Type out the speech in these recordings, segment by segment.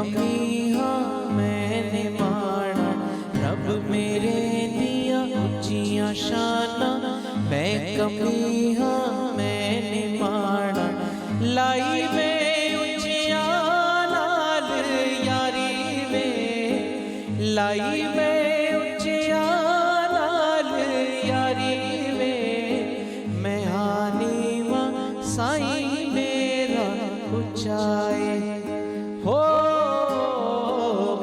کمی ہاں میں نے مانا، رب میرے دیا اچیاں شاناں، میں کمی ہاں میں نے مانا، لائی میں اچیاں نال یاری وے، لائی میں اچیاں نال یاری وے، میں ہانی ماں سائیں میرا اچائے ہو،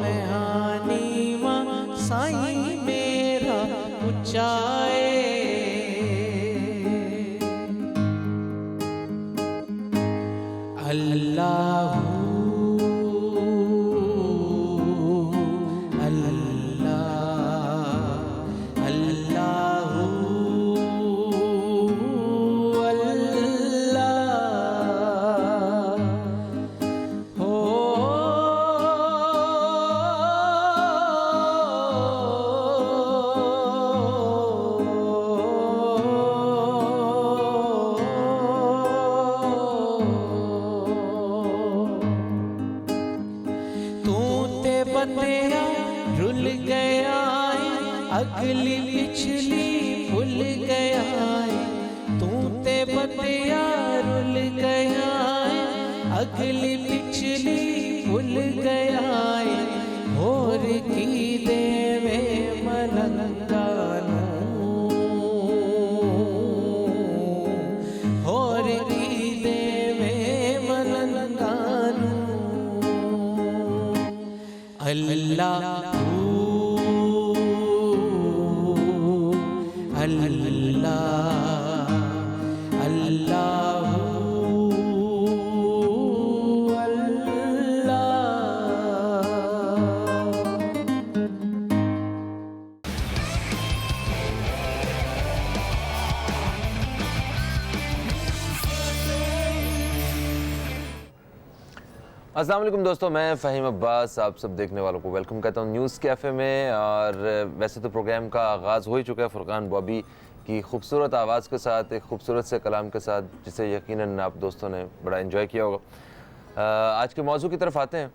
میں ہانی ماں سائیں میرا اچائے۔ اللہ اللہ اللہ اللہ ہو، بندیا رل گیا ہے، اگلی پچھلی بھول گیا ہے، تو تے بندیا رل گیا ہے، اگلی پچھلی بھول گیا ہے، اور کی دے میں ملنگانوں، اور کی دے میں ملنگانوں، اللہ اللہ اللہ السلام علیکم دوستوں، میں فہیم عباس آپ سب دیکھنے والوں کو ویلکم کہتا ہوں نیوز کیفے میں۔ اور ویسے تو پروگرام کا آغاز ہو ہی چکا ہے فرقان بابی کی خوبصورت آواز کے ساتھ، ایک خوبصورت سے کلام کے ساتھ، جسے یقیناً آپ دوستوں نے بڑا انجوائے کیا ہوگا۔ آج کے موضوع کی طرف آتے ہیں۔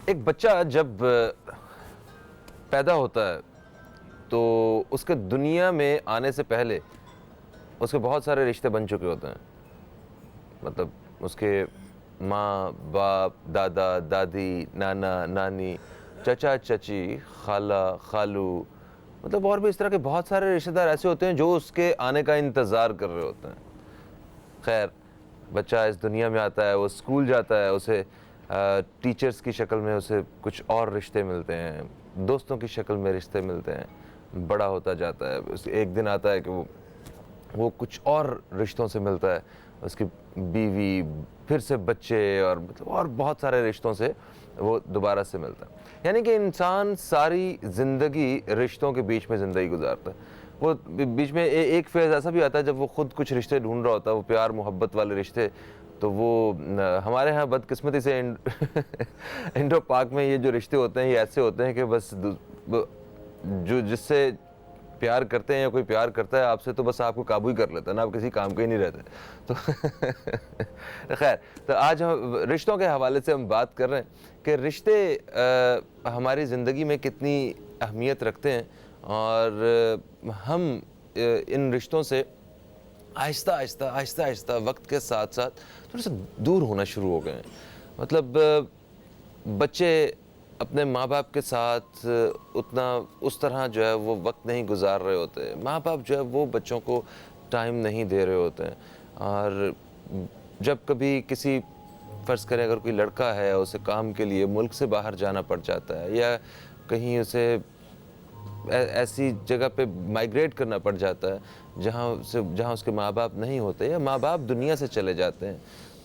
ایک بچہ جب پیدا ہوتا ہے تو اس کے دنیا میں آنے سے پہلے اس کے بہت سارے رشتے بن چکے ہوتے ہیں، مطلب اس کے ماں باپ، دادا دادی، نانا نانی، چچا چچی، خالہ خالو، مطلب اور بھی اس طرح کے بہت سارے رشتہ دار ایسے ہوتے ہیں جو اس کے آنے کا انتظار کر رہے ہوتے ہیں۔ خیر، بچہ اس دنیا میں آتا ہے، وہ اسکول جاتا ہے، اسے ٹیچرز کی شکل میں اسے کچھ اور رشتے ملتے ہیں، دوستوں کی شکل میں رشتے ملتے ہیں، بڑا ہوتا جاتا ہے، ایک دن آتا ہے کہ وہ کچھ اور رشتوں سے ملتا ہے، اس کی بیوی، پھر سے بچے، اور مطلب اور بہت سارے رشتوں سے وہ دوبارہ سے ملتا ہے۔ یعنی کہ انسان ساری زندگی رشتوں کے بیچ میں زندگی گزارتا ہے۔ وہ بیچ میں ایک فیز ایسا بھی آتا ہے جب وہ خود کچھ رشتے ڈھونڈ رہا ہوتا ہے، وہ پیار محبت والے رشتے، تو وہ ہمارے ہاں بدقسمتی سے انڈو پاک میں یہ جو رشتے ہوتے ہیں یہ ایسے ہوتے ہیں کہ بس جو جس سے پیار کرتے ہیں یا کوئی پیار کرتا ہے آپ سے تو بس آپ کو قابو ہی کر لیتا ہے نا، آپ کسی کام کے ہی نہیں رہتے۔ تو خیر، تو آج ہم رشتوں کے حوالے سے ہم بات کر رہے ہیں کہ رشتے ہماری زندگی میں کتنی اہمیت رکھتے ہیں، اور ہم ان رشتوں سے آہستہ آہستہ آہستہ آہستہ وقت کے ساتھ ساتھ تھوڑے سے دور ہونا شروع ہو گئے ہیں۔ مطلب بچے اپنے ماں باپ کے ساتھ اتنا اس طرح جو ہے وہ وقت نہیں گزار رہے ہوتے، ماں باپ جو ہے وہ بچوں کو ٹائم نہیں دے رہے ہوتے ہیں، اور جب کبھی کسی فرض کریں اگر کوئی لڑکا ہے اسے کام کے لیے ملک سے باہر جانا پڑ جاتا ہے، یا کہیں اسے ایسی جگہ پہ مائیگریٹ کرنا پڑ جاتا ہے جہاں اس کے ماں باپ نہیں ہوتے، یا ماں باپ دنیا سے چلے جاتے ہیں،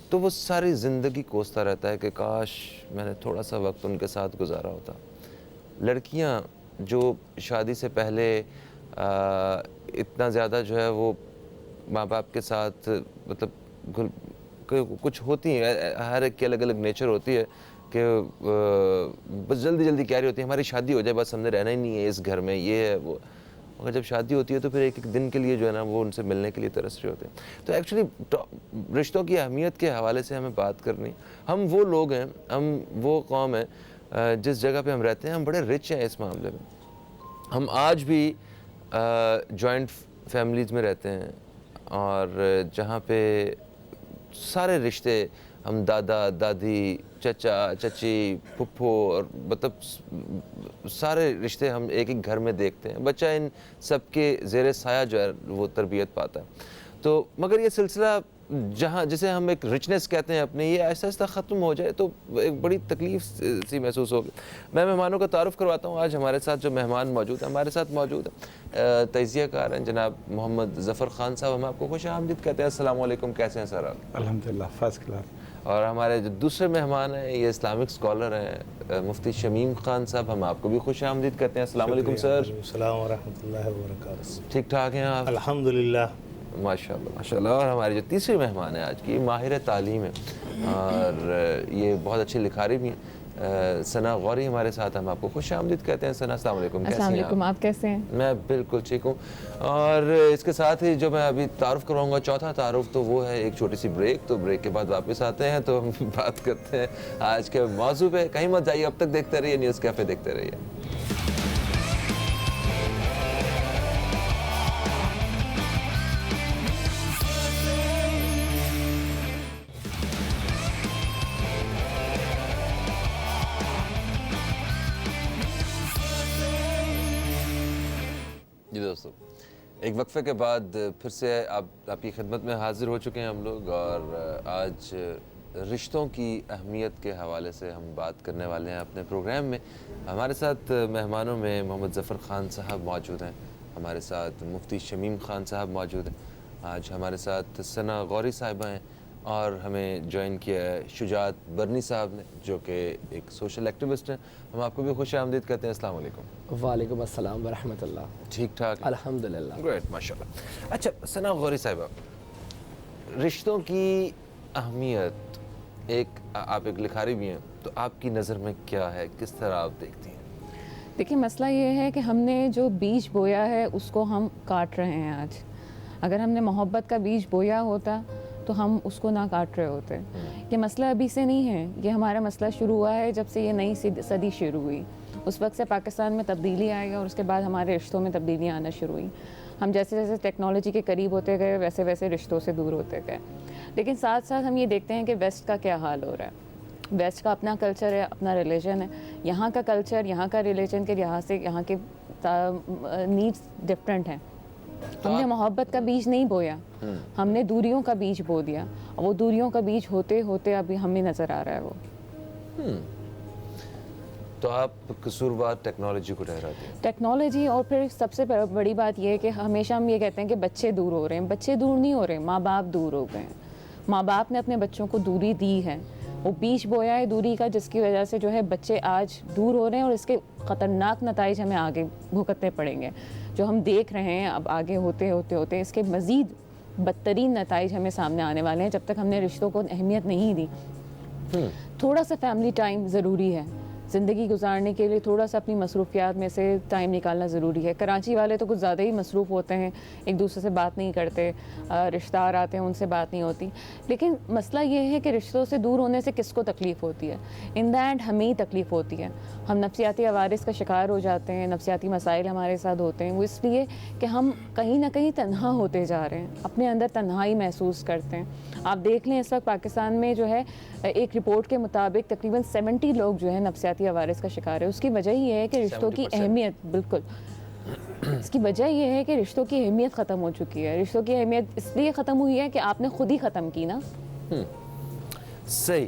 تو وہ ساری زندگی کوستا رہتا ہے کہ کاش میں نے تھوڑا سا وقت ان کے ساتھ گزارا ہوتا۔ لڑکیاں جو شادی سے پہلے اتنا زیادہ جو ہے وہ ماں باپ کے ساتھ مطلب کچھ ہوتی ہیں، ہر ایک کی الگ الگ نیچر ہوتی ہے کہ بس جلدی جلدی کہہ رہی ہوتی ہے ہماری شادی ہو جائے، بس ہم نے رہنا ہی نہیں ہے اس گھر میں، یہ ہے وہ۔ مگر جب شادی ہوتی ہے تو پھر ایک ایک دن کے لیے جو ہے نا وہ ان سے ملنے کے لیے ترس رہے ہوتے ہیں. تو ایکچولی رشتوں کی اہمیت کے حوالے سے ہمیں بات کرنی. ہم وہ لوگ ہیں, ہم وہ قوم ہیں جس جگہ پہ ہم رہتے ہیں, ہم بڑے رچ ہیں اس معاملے میں. ہم آج بھی جوائنٹ فیملیز میں رہتے ہیں, اور جہاں پہ سارے رشتے ہم دادا دادی چچا چچی پھپھو اور مطلب سارے رشتے ہم ایک ایک گھر میں دیکھتے ہیں. بچہ ان سب کے زیر سایہ جو ہے وہ تربیت پاتا ہے. تو مگر یہ سلسلہ جہاں جسے ہم ایک رچنس کہتے ہیں اپنے, یہ آہستہ آہستہ ختم ہو جائے تو ایک بڑی تکلیف سی محسوس ہوگی. میں مہمانوں کا تعارف کرواتا ہوں. آج ہمارے ساتھ جو مہمان موجود ہیں, ہمارے ساتھ موجود ہیں تجزیہ کار ہیں جناب محمد ظفر خان صاحب. ہم آپ کو خوش آمدید کہتے ہیں. السلام علیکم, کیسے ہیں سر آپ؟ الحمدللہ فرسٹ کلاس. اور ہمارے جو دوسرے مہمان ہیں یہ اسلامک اسکالر ہیں مفتی شمیم خان صاحب. ہم آپ کو بھی خوش آمدید کہتے ہیں. السلام علیکم سر. السلام ورحمۃ اللہ وبرکاتہ. ٹھیک ٹھاک ہیں آپ؟ الحمدللہ ماشاءاللہ ماشاءاللہ. اور ہماری جو تیسری مہمان ہیں آج کی, ماہر تعلیم ہے اور یہ بہت اچھی لکھاری بھی ہیں, ثنا غوری ہمارے ساتھ. ہم آپ کو خوش آمدید کہتے ہیں. ثنا السلام علیکم, کیسی ہیں السلام علیکم, آپ کیسے ہیں؟ میں بالکل ٹھیک ہوں. اور اس کے ساتھ ہی جو میں ابھی تعارف کرواؤں گا, چوتھا تعارف, تو وہ ہے ایک چھوٹی سی بریک. تو بریک کے بعد واپس آتے ہیں تو ہم بات کرتے ہیں آج کے موضوع پہ. کہیں مت جائیے, اب تک دیکھتے رہیے نیوز کیفے, دیکھتے رہیے. جی دوستو, ایک وقفے کے بعد پھر سے آپ کی خدمت میں حاضر ہو چکے ہیں ہم لوگ, اور آج رشتوں کی اہمیت کے حوالے سے ہم بات کرنے والے ہیں اپنے پروگرام میں. ہمارے ساتھ مہمانوں میں محمد ظفر خان صاحب موجود ہیں, ہمارے ساتھ مفتی شمیم خان صاحب موجود ہیں, آج ہمارے ساتھ ثنا غوری صاحبہ ہیں, اور ہمیں جوائن کیا ہے شجاعت برنی صاحب نے جو کہ ایک سوشل ایکٹیوسٹ ہیں. ہم آپ کو بھی خوش آمدید کہتے ہیں. السلام علیکم. وعلیکم السلام ورحمۃ اللہ. ٹھیک ٹھاک الحمدللہ. گریٹ ماشاء اللہ. اچھا ثنا غوری صاحبہ, رشتوں کی اہمیت, آپ ایک لکھاری بھی ہیں, تو آپ کی نظر میں کیا ہے, کس طرح آپ دیکھتی ہیں؟ دیکھیں, مسئلہ یہ ہے کہ ہم نے جو بیج بویا ہے اس کو ہم کاٹ رہے ہیں آج. اگر ہم نے محبت کا بیج بویا ہوتا تو ہم اس کو نہ کاٹ رہے ہوتے. یہ مسئلہ ابھی سے نہیں ہے, یہ ہمارا مسئلہ شروع ہوا ہے جب سے یہ نئی صدی شروع ہوئی. اس وقت سے پاکستان میں تبدیلی آئی اور اس کے بعد ہمارے رشتوں میں تبدیلیاں آنا شروع ہوئیں. ہم جیسے جیسے ٹیکنالوجی کے قریب ہوتے گئے ویسے ویسے رشتوں سے دور ہوتے گئے. لیکن ساتھ ساتھ ہم یہ دیکھتے ہیں کہ ویسٹ کا کیا حال ہو رہا ہے. ویسٹ کا اپنا کلچر ہے, اپنا ریلیجن ہے. یہاں کا کلچر, یہاں کا ریلیجن کے لحاظ سے یہاں کے نیڈس ڈفرینٹ ہیں. ہم نے محبت کا بیج نہیں بویا, ہم نے دوریوں کا بیج بو دیا. وہ دوریوں کا بیج ہوتے ہوتے ابھی ہمیں نظر آ رہا ہے وہ. تو آپ قصوروار ٹیکنالوجی کو ٹھہراتے ہیں؟ ٹیکنالوجی, اور پھر سب سے بڑی بات یہ ہے کہ ہمیشہ ہم یہ کہتے ہیں کہ بچے دور ہو رہے ہیں. بچے دور نہیں ہو رہے, ماں باپ دور ہو گئے ہیں. ماں باپ نے اپنے بچوں کو دوری دی ہے, وہ بیج بویا ہے دوری کا, جس کی وجہ سے جو ہے بچے آج دور ہو رہے ہیں, اور اس کے خطرناک نتائج ہمیں آگے بھگتنے پڑیں گے. جو ہم دیکھ رہے ہیں اب آگے ہوتے اس کے مزید بدترین نتائج ہمیں سامنے آنے والے ہیں جب تک ہم نے رشتوں کو اہمیت نہیں دی. تھوڑا سا فیملی ٹائم ضروری ہے. زندگی گزارنے کے لیے تھوڑا سا اپنی مصروفیات میں سے ٹائم نکالنا ضروری ہے. کراچی والے تو کچھ زیادہ ہی مصروف ہوتے ہیں, ایک دوسرے سے بات نہیں کرتے, رشتہ دار آتے ہیں ان سے بات نہیں ہوتی. لیکن مسئلہ یہ ہے کہ رشتوں سے دور ہونے سے کس کو تکلیف ہوتی ہے؟ ان دا اینڈ ہمیں ہی تکلیف ہوتی ہے. ہم نفسیاتی عوارض کا شکار ہو جاتے ہیں, نفسیاتی مسائل ہمارے ساتھ ہوتے ہیں. وہ اس لیے کہ ہم کہیں نہ کہیں تنہا ہوتے جا رہے ہیں, اپنے اندر تنہائی محسوس کرتے ہیں. آپ دیکھ لیں اس وقت پاکستان میں جو ہے ایک رپورٹ کے مطابق تقریباً 70 لوگ جو ہیں نفسیاتی عوارض کا شکار ہے. اس کی وجہ یہ ہے کہ رشتوں کی اہمیت, بالکل اس کی وجہ یہ ہے کہ رشتوں کی اہمیت ختم ہو چکی ہے. رشتوں کی اہمیت اس لیے ختم ہوئی ہے کہ آپ نے خود ہی ختم کی نا. صحیح.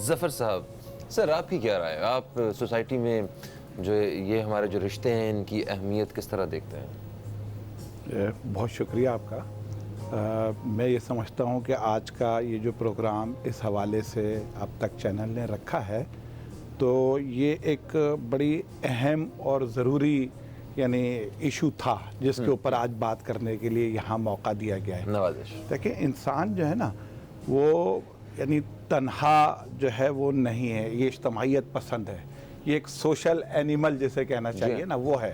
ظفر صاحب, سر آپ کی کیا رائے ہے؟ آپ سوسائٹی میں جو یہ ہمارے جو رشتے ہیں ان کی اہمیت کس طرح دیکھتے ہیں؟ بہت شکریہ آپ کا. میں یہ سمجھتا ہوں کہ آج کا یہ جو پروگرام اس حوالے سے اب تک چینل نے رکھا ہے تو یہ ایک بڑی اہم اور ضروری یعنی ایشو تھا جس کے اوپر آج بات کرنے کے لیے یہاں موقع دیا گیا ہے. نوازش. دیکھیں انسان جو ہے نا وہ یعنی تنہا جو ہے وہ نہیں ہے, یہ اجتماعیت پسند ہے, یہ ایک سوشل اینیمل جسے کہنا چاہیے نا وہ ہے.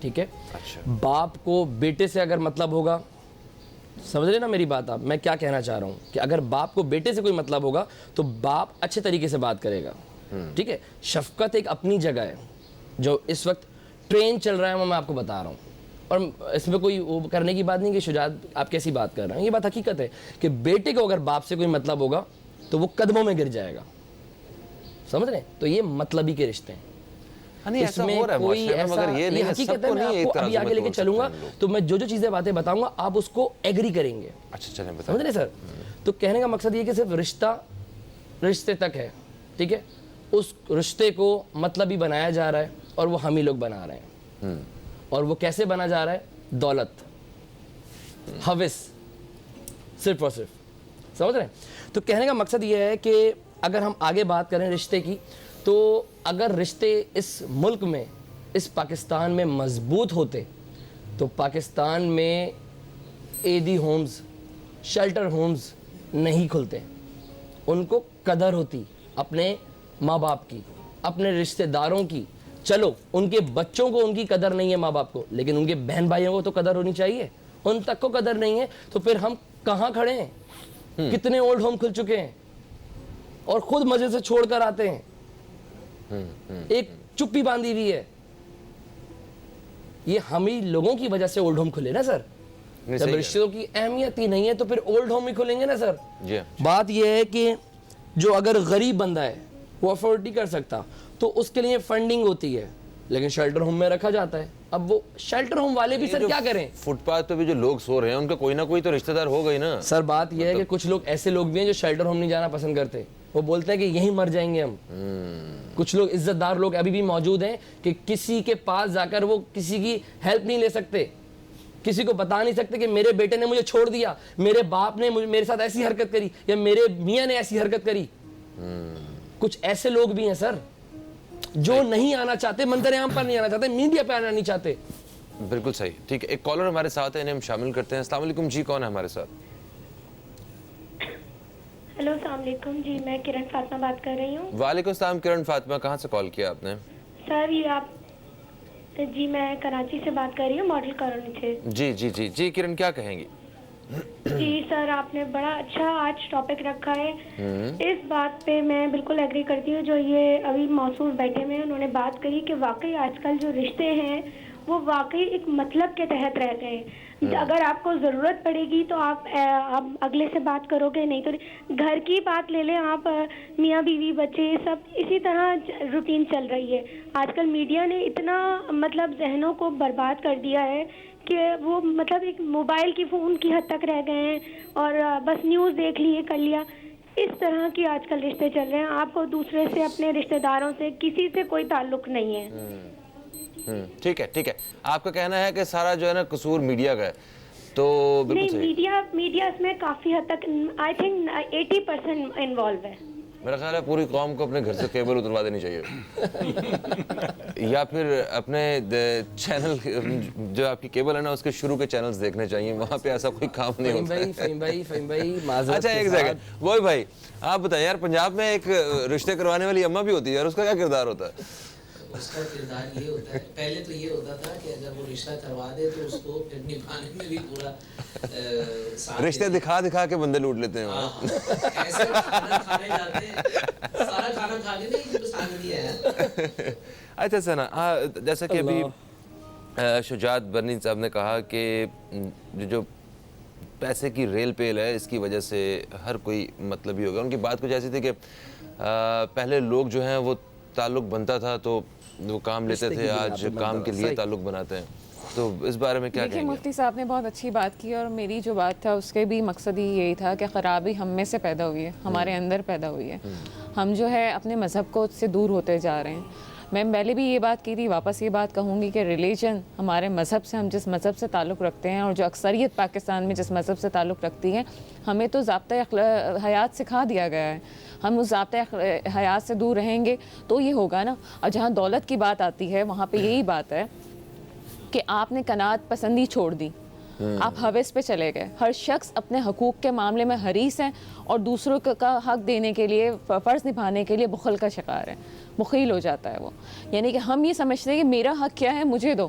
ٹھیک ہے. اچھا. باپ کو بیٹے سے اگر مطلب ہوگا, سمجھ رہے نا میری بات آپ, میں کیا کہنا چاہ رہا ہوں کہ اگر باپ کو بیٹے سے کوئی مطلب ہوگا تو باپ اچھے طریقے سے بات کرے گا, ٹھیک ہے. شفقت ایک اپنی جگہ ہے, جو اس وقت ٹرین چل رہا ہے وہ میں آپ کو بتا رہا ہوں, اور اس میں کوئی وہ کرنے کی بات نہیں کہ شجاعت آپ کیسی بات کر رہے ہیں, یہ بات حقیقت ہے کہ بیٹے کو اگر باپ سے کوئی مطلب ہوگا تو وہ قدموں میں گر جائے گا, سمجھ رہے ہیں. تو یہ مطلبی کے رشتے ہیں, اس میں کوئی ایسا, یہ حقیقت ہے. میں آپ کو ابھی آگے لے کے چلوں گا تو میں جو چیزیں باتیں بتاؤں گا آپ اس کو ایگری کریں گے. اچھا چلیں بتائیں. سمجھ رہے سر. تو کہنے کا مقصد یہ کہ صرف رشتے تک ہے, ٹھیک ہے. اس رشتے کو مطلبی بنایا جا رہا ہے اور وہ ہم ہی لوگ بنا رہے ہیں, اور وہ کیسے بنا جا رہا ہے؟ دولت, ہوس, صرف اور صرف. سمجھ رہے ہیں. تو کہنے کا مقصد یہ ہے کہ اگر ہم آگے بات کریں رشتے کی, تو اگر رشتے اس ملک میں, اس پاکستان میں مضبوط ہوتے تو پاکستان میں ایدی ہومز, شیلٹر ہومز نہیں کھلتے. ان کو قدر ہوتی اپنے ماں باپ کی, اپنے رشتہ داروں کی. چلو ان کے بچوں کو ان کی قدر نہیں ہے ماں باپ کو, لیکن ان کے بہن بھائیوں کو تو قدر ہونی چاہیے. ان تک کو قدر نہیں ہے تو پھر ہم کہاں کھڑے ہیں؟ کتنے اولڈ ہوم کھل چکے ہیں اور خود مزے سے چھوڑ کر آتے ہیں. ایک چپی باندھی ہوئی ہے. یہ ہم ہی لوگوں کی وجہ سے اولڈ ہوم کھلے نا سر. جب رشتوں کی اہمیت ہی نہیں ہے تو پھر اولڈ ہوم ہی کھلیں گے نا سر. بات یہ ہے کہ جو اگر غریب بندہ ہے وہ افورڈ نہیں کر سکتا تو اس کے لیے فنڈنگ ہوتی ہے, لیکن شیلٹر ہوم میں رکھا جاتا ہے. اب وہ شیلٹر ہوم والے بھی سر کیا کریں؟ فٹ پاتھ پہ بھی جو لوگ سو رہے ہیں ان کا کوئی نہ کوئی تو رشتہ دار ہوگا ہی نا سر. بات یہ ہے کہ کچھ لوگ ایسے لوگ بھی ہیں جو شیلٹر ہوم نہیں جانا پسند کرتے. وہ بولتے ہیں کہ یہیں مر جائیں گے ہم. کچھ لوگ عزت دار لوگ ابھی بھی موجود ہیں کہ کسی کے پاس جا کر وہ کسی کی ہیلپ نہیں لے سکتے, کسی کو بتا نہیں سکتے کہ میرے بیٹے نے مجھے چھوڑ دیا, میرے باپ نے میرے ساتھ ایسی حرکت کری, یا میرے میاں نے ایسی حرکت کری. کچھ ایسے لوگ بھی ہیں سر جو نہیں آنا چاہتے, منظر عام پر نہیں آنا چاہتے, میڈیا پہ آنا نہیں چاہتے. بالکل صحیح. ٹھیک ہے, ایک کالر ہمارے ساتھ ہے, انہیں ہم شامل کرتے ہیں. السلام علیکم جی, کون ہے ہمارے ساتھ؟ ہیلو السلام علیکم جی, میں کرن فاطمہ بات کر رہی ہوں. وعلیکم السلام کرن فاطمہ, کہاں سے کال کیا آپ نے؟ سر یہ آپ جی, میں کراچی سے بات کر رہی ہوں, ماڈل کالونی سے. جی جی جی جی کرن, کیا کہیں گی؟ جی سر, آپ نے بڑا اچھا آج ٹاپک رکھا ہے. اس بات پہ میں بالکل ایگری کرتی ہوں جو یہ ابھی موصوف بیٹھے ہوئے ہیں, انہوں نے بات کری کہ واقعی آج کل جو رشتے ہیں وہ واقعی ایک مطلب کے تحت رہ گئے. اگر آپ کو ضرورت پڑے گی تو آپ اگلے سے بات کرو گے, نہیں تو گھر کی بات لے لیں آپ, میاں بیوی بچے سب اسی طرح روٹین چل رہی ہے. آج کل میڈیا نے اتنا مطلب ذہنوں کو برباد کر دیا ہے کہ وہ مطلب ایک موبائل کی فون کی حد تک رہ گئے ہیں, اور بس نیوز دیکھ لیے کر لیا. اس طرح کی آج کل رشتے چل رہے ہیں. آپ کو دوسرے سے, اپنے رشتہ داروں سے, کسی سے کوئی تعلق نہیں ہے. ٹھیک ہے ٹھیک ہے, آپ کا کہنا ہے کہ سارا جو ہے نا قصور میڈیا کا ہے, تو بالکل صحیح. میڈیا اس میں کافی حد تک آئی تھنک 80% انوالو ہے. میرا خیال ہے پوری قوم کو اپنے گھر سے کیبل اتروا دینی چاہیے, یا پھر اپنے چینل جو آپ کی کیبل ہے نا اس کے شروع کے چینلز دیکھنے چاہیے, وہاں پہ ایسا کوئی کام نہیں ہوتا ہے. فہیم بھائی معذرت. اچھا ایک سیکنڈ, وہی بھائی آپ بتائیں یار, پنجاب میں ایک رشتے کروانے والی اماں بھی ہوتی ہے یار, اس کا کیا کردار ہوتا ہے؟ اس کا کردار یہ ہوتا ہے, پہلے تو یہ ہوتا تھا کہ اگر وہ رشتہ کروا دے تو اس کو پھر نبھانے میں بھی پورا رشتے دکھا دکھا کے بندے لوٹ لیتے ہیں. ایسے کھانا کھانے جاتے ہیں, سارا کھانا کھا کے نہیں بس آنے دیا ہے. اچھا سنا, جیسا کہ ابھی شجاعت برنی صاحب نے کہا کہ جو پیسے کی ریل پیل ہے اس کی وجہ سے ہر کوئی مطلبی ہوگا. ان کی بات کچھ ایسی تھی کہ پہلے لوگ جو ہیں وہ تعلق بنتا تھا تو وہ کام لیتے تھے, آج کام کے لیے تعلق بناتے ہیں. تو اس بارے میں کیا کہیں گے؟ دیکھیں مفتی صاحب نے بہت اچھی بات کی, اور میری جو بات تھا اس کے بھی مقصد ہی یہی تھا کہ خرابی ہم میں سے پیدا ہوئی ہے, ہمارے اندر پیدا ہوئی ہے. ہم جو ہے اپنے مذہب کو سے دور ہوتے جا رہے ہیں. میں پہلے بھی یہ بات کی تھی, واپس یہ بات کہوں گی کہ ریلیجن ہمارے مذہب سے, ہم جس مذہب سے تعلق رکھتے ہیں اور جو اکثریت پاکستان میں جس مذہب سے تعلق رکھتی ہے, ہمیں تو ضابطۂ حیات سکھا دیا گیا ہے. ہم اس ضابطۂ حیات سے دور رہیں گے تو یہ ہوگا نا. اور جہاں دولت کی بات آتی ہے وہاں پہ یہی بات ہے کہ آپ نے قناعت پسندی چھوڑ دی, آپ ہوس پہ چلے گئے. ہر شخص اپنے حقوق کے معاملے میں حریص ہیں اور دوسروں کا حق دینے کے لیے, فرض نبھانے کے لیے بخل کا شکار ہے, بخیل ہو جاتا ہے وہ. یعنی کہ ہم یہ سمجھتے ہیں کہ میرا حق کیا ہے, مجھے دو,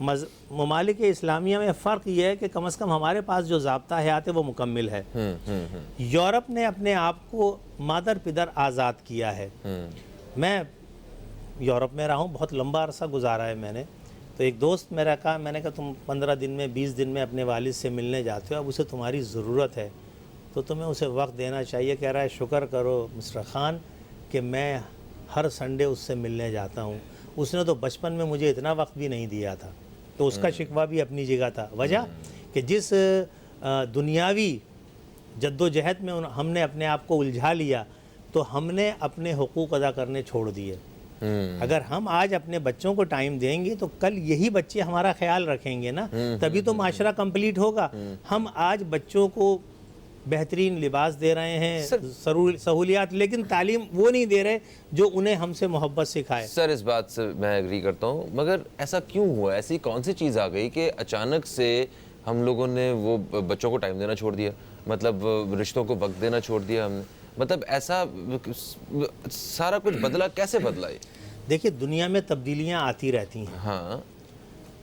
ممالک اسلامیہ میں فرق یہ ہے کہ کم از کم ہمارے پاس جو ضابطہ حیات ہے وہ مکمل ہے. یورپ نے اپنے آپ کو مادر پدر آزاد کیا ہے. میں یورپ میں رہا ہوں, بہت لمبا عرصہ گزارا ہے میں نے. تو ایک دوست میرا کہا, میں نے کہا تم 15 دن میں 20 دن میں اپنے والد سے ملنے جاتے ہو, اب اسے تمہاری ضرورت ہے تو تمہیں اسے وقت دینا چاہیے. کہہ رہا ہے شکر کرو مسٹر خان کہ میں ہر سنڈے اس سے ملنے جاتا ہوں. اس نے تو بچپن میں مجھے اتنا وقت بھی نہیں دیا تھا. تو اس کا شکوہ بھی اپنی جگہ تھا. وجہ کہ جس دنیاوی جد و جہد میں ہم نے اپنے آپ کو الجھا لیا تو ہم نے اپنے حقوق ادا کرنے چھوڑ دیے. اگر ہم آج اپنے بچوں کو ٹائم دیں گے تو کل یہی بچے ہمارا خیال رکھیں گے نا, تبھی تو معاشرہ کمپلیٹ ہوگا. ہم آج بچوں کو بہترین لباس دے رہے ہیں, سہولیات, لیکن تعلیم وہ نہیں دے رہے جو انہیں ہم سے محبت سکھائے. سر اس بات سے میں ایگری کرتا ہوں, مگر ایسا کیوں ہوا؟ ایسی کون سی چیز آ گئی کہ اچانک سے ہم لوگوں نے وہ بچوں کو ٹائم دینا چھوڑ دیا, مطلب رشتوں کو وقت دینا چھوڑ دیا ہم نے؟ مطلب ایسا سارا کچھ بدلا, کیسے بدلا یہ؟ دیکھیے دنیا میں تبدیلیاں آتی رہتی ہیں. ہاں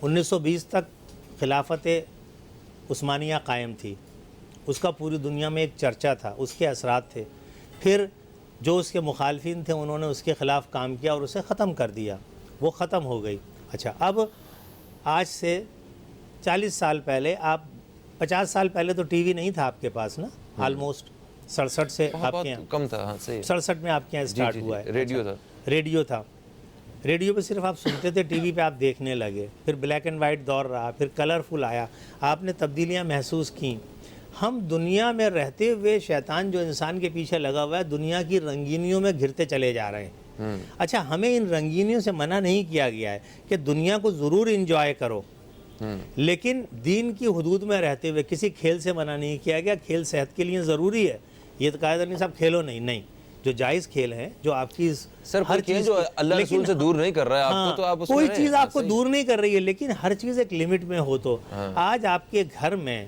1920 تک خلافت عثمانیہ قائم تھی, اس کا پوری دنیا میں ایک چرچا تھا, اس کے اثرات تھے. پھر جو اس کے مخالفین تھے انہوں نے اس کے خلاف کام کیا اور اسے ختم کر دیا, وہ ختم ہو گئی. اچھا, اب آج سے 40 سال پہلے, آپ 50 سال پہلے تو ٹی وی نہیں تھا آپ کے پاس نا, آلموسٹ 67 سے آپ کے یہاں کم تھا. ہاں صحیح, 67 میں آپ کے یہاں اسٹارٹ ہوا ہے. ریڈیو تھا. ریڈیو تھا. ریڈیو پہ صرف آپ سنتے تھے, ٹی وی پہ آپ دیکھنے لگے. پھر بلیک اینڈ وائٹ دور رہا, پھر کلرفل آیا, آپ نے تبدیلیاں محسوس کیں. ہم دنیا میں رہتے ہوئے شیطان جو انسان کے پیچھے لگا ہوا ہے دنیا کی رنگینیوں میں گھرتے چلے جا رہے ہیں. اچھا, ہمیں ان رنگینیوں سے منع نہیں کیا گیا ہے کہ دنیا کو ضرور انجوائے کرو, لیکن دین کی حدود میں رہتے ہوئے. کسی کھیل سے منع نہیں کیا گیا, کھیل صحت کے لیے ضروری ہے, یہ تو قاعدہ نہیں صاحب کھیلو نہیں, جو جائز کھیل ہیں, جو آپ کی ہر چیز جو اللہ رسول سے دور نہیں کر رہا ہے آپ کو, تو آپ اس کوئی چیز آپ کو دور نہیں کر رہی ہے, لیکن ہر چیز ایک لمٹ میں ہو. تو آج آپ کے گھر میں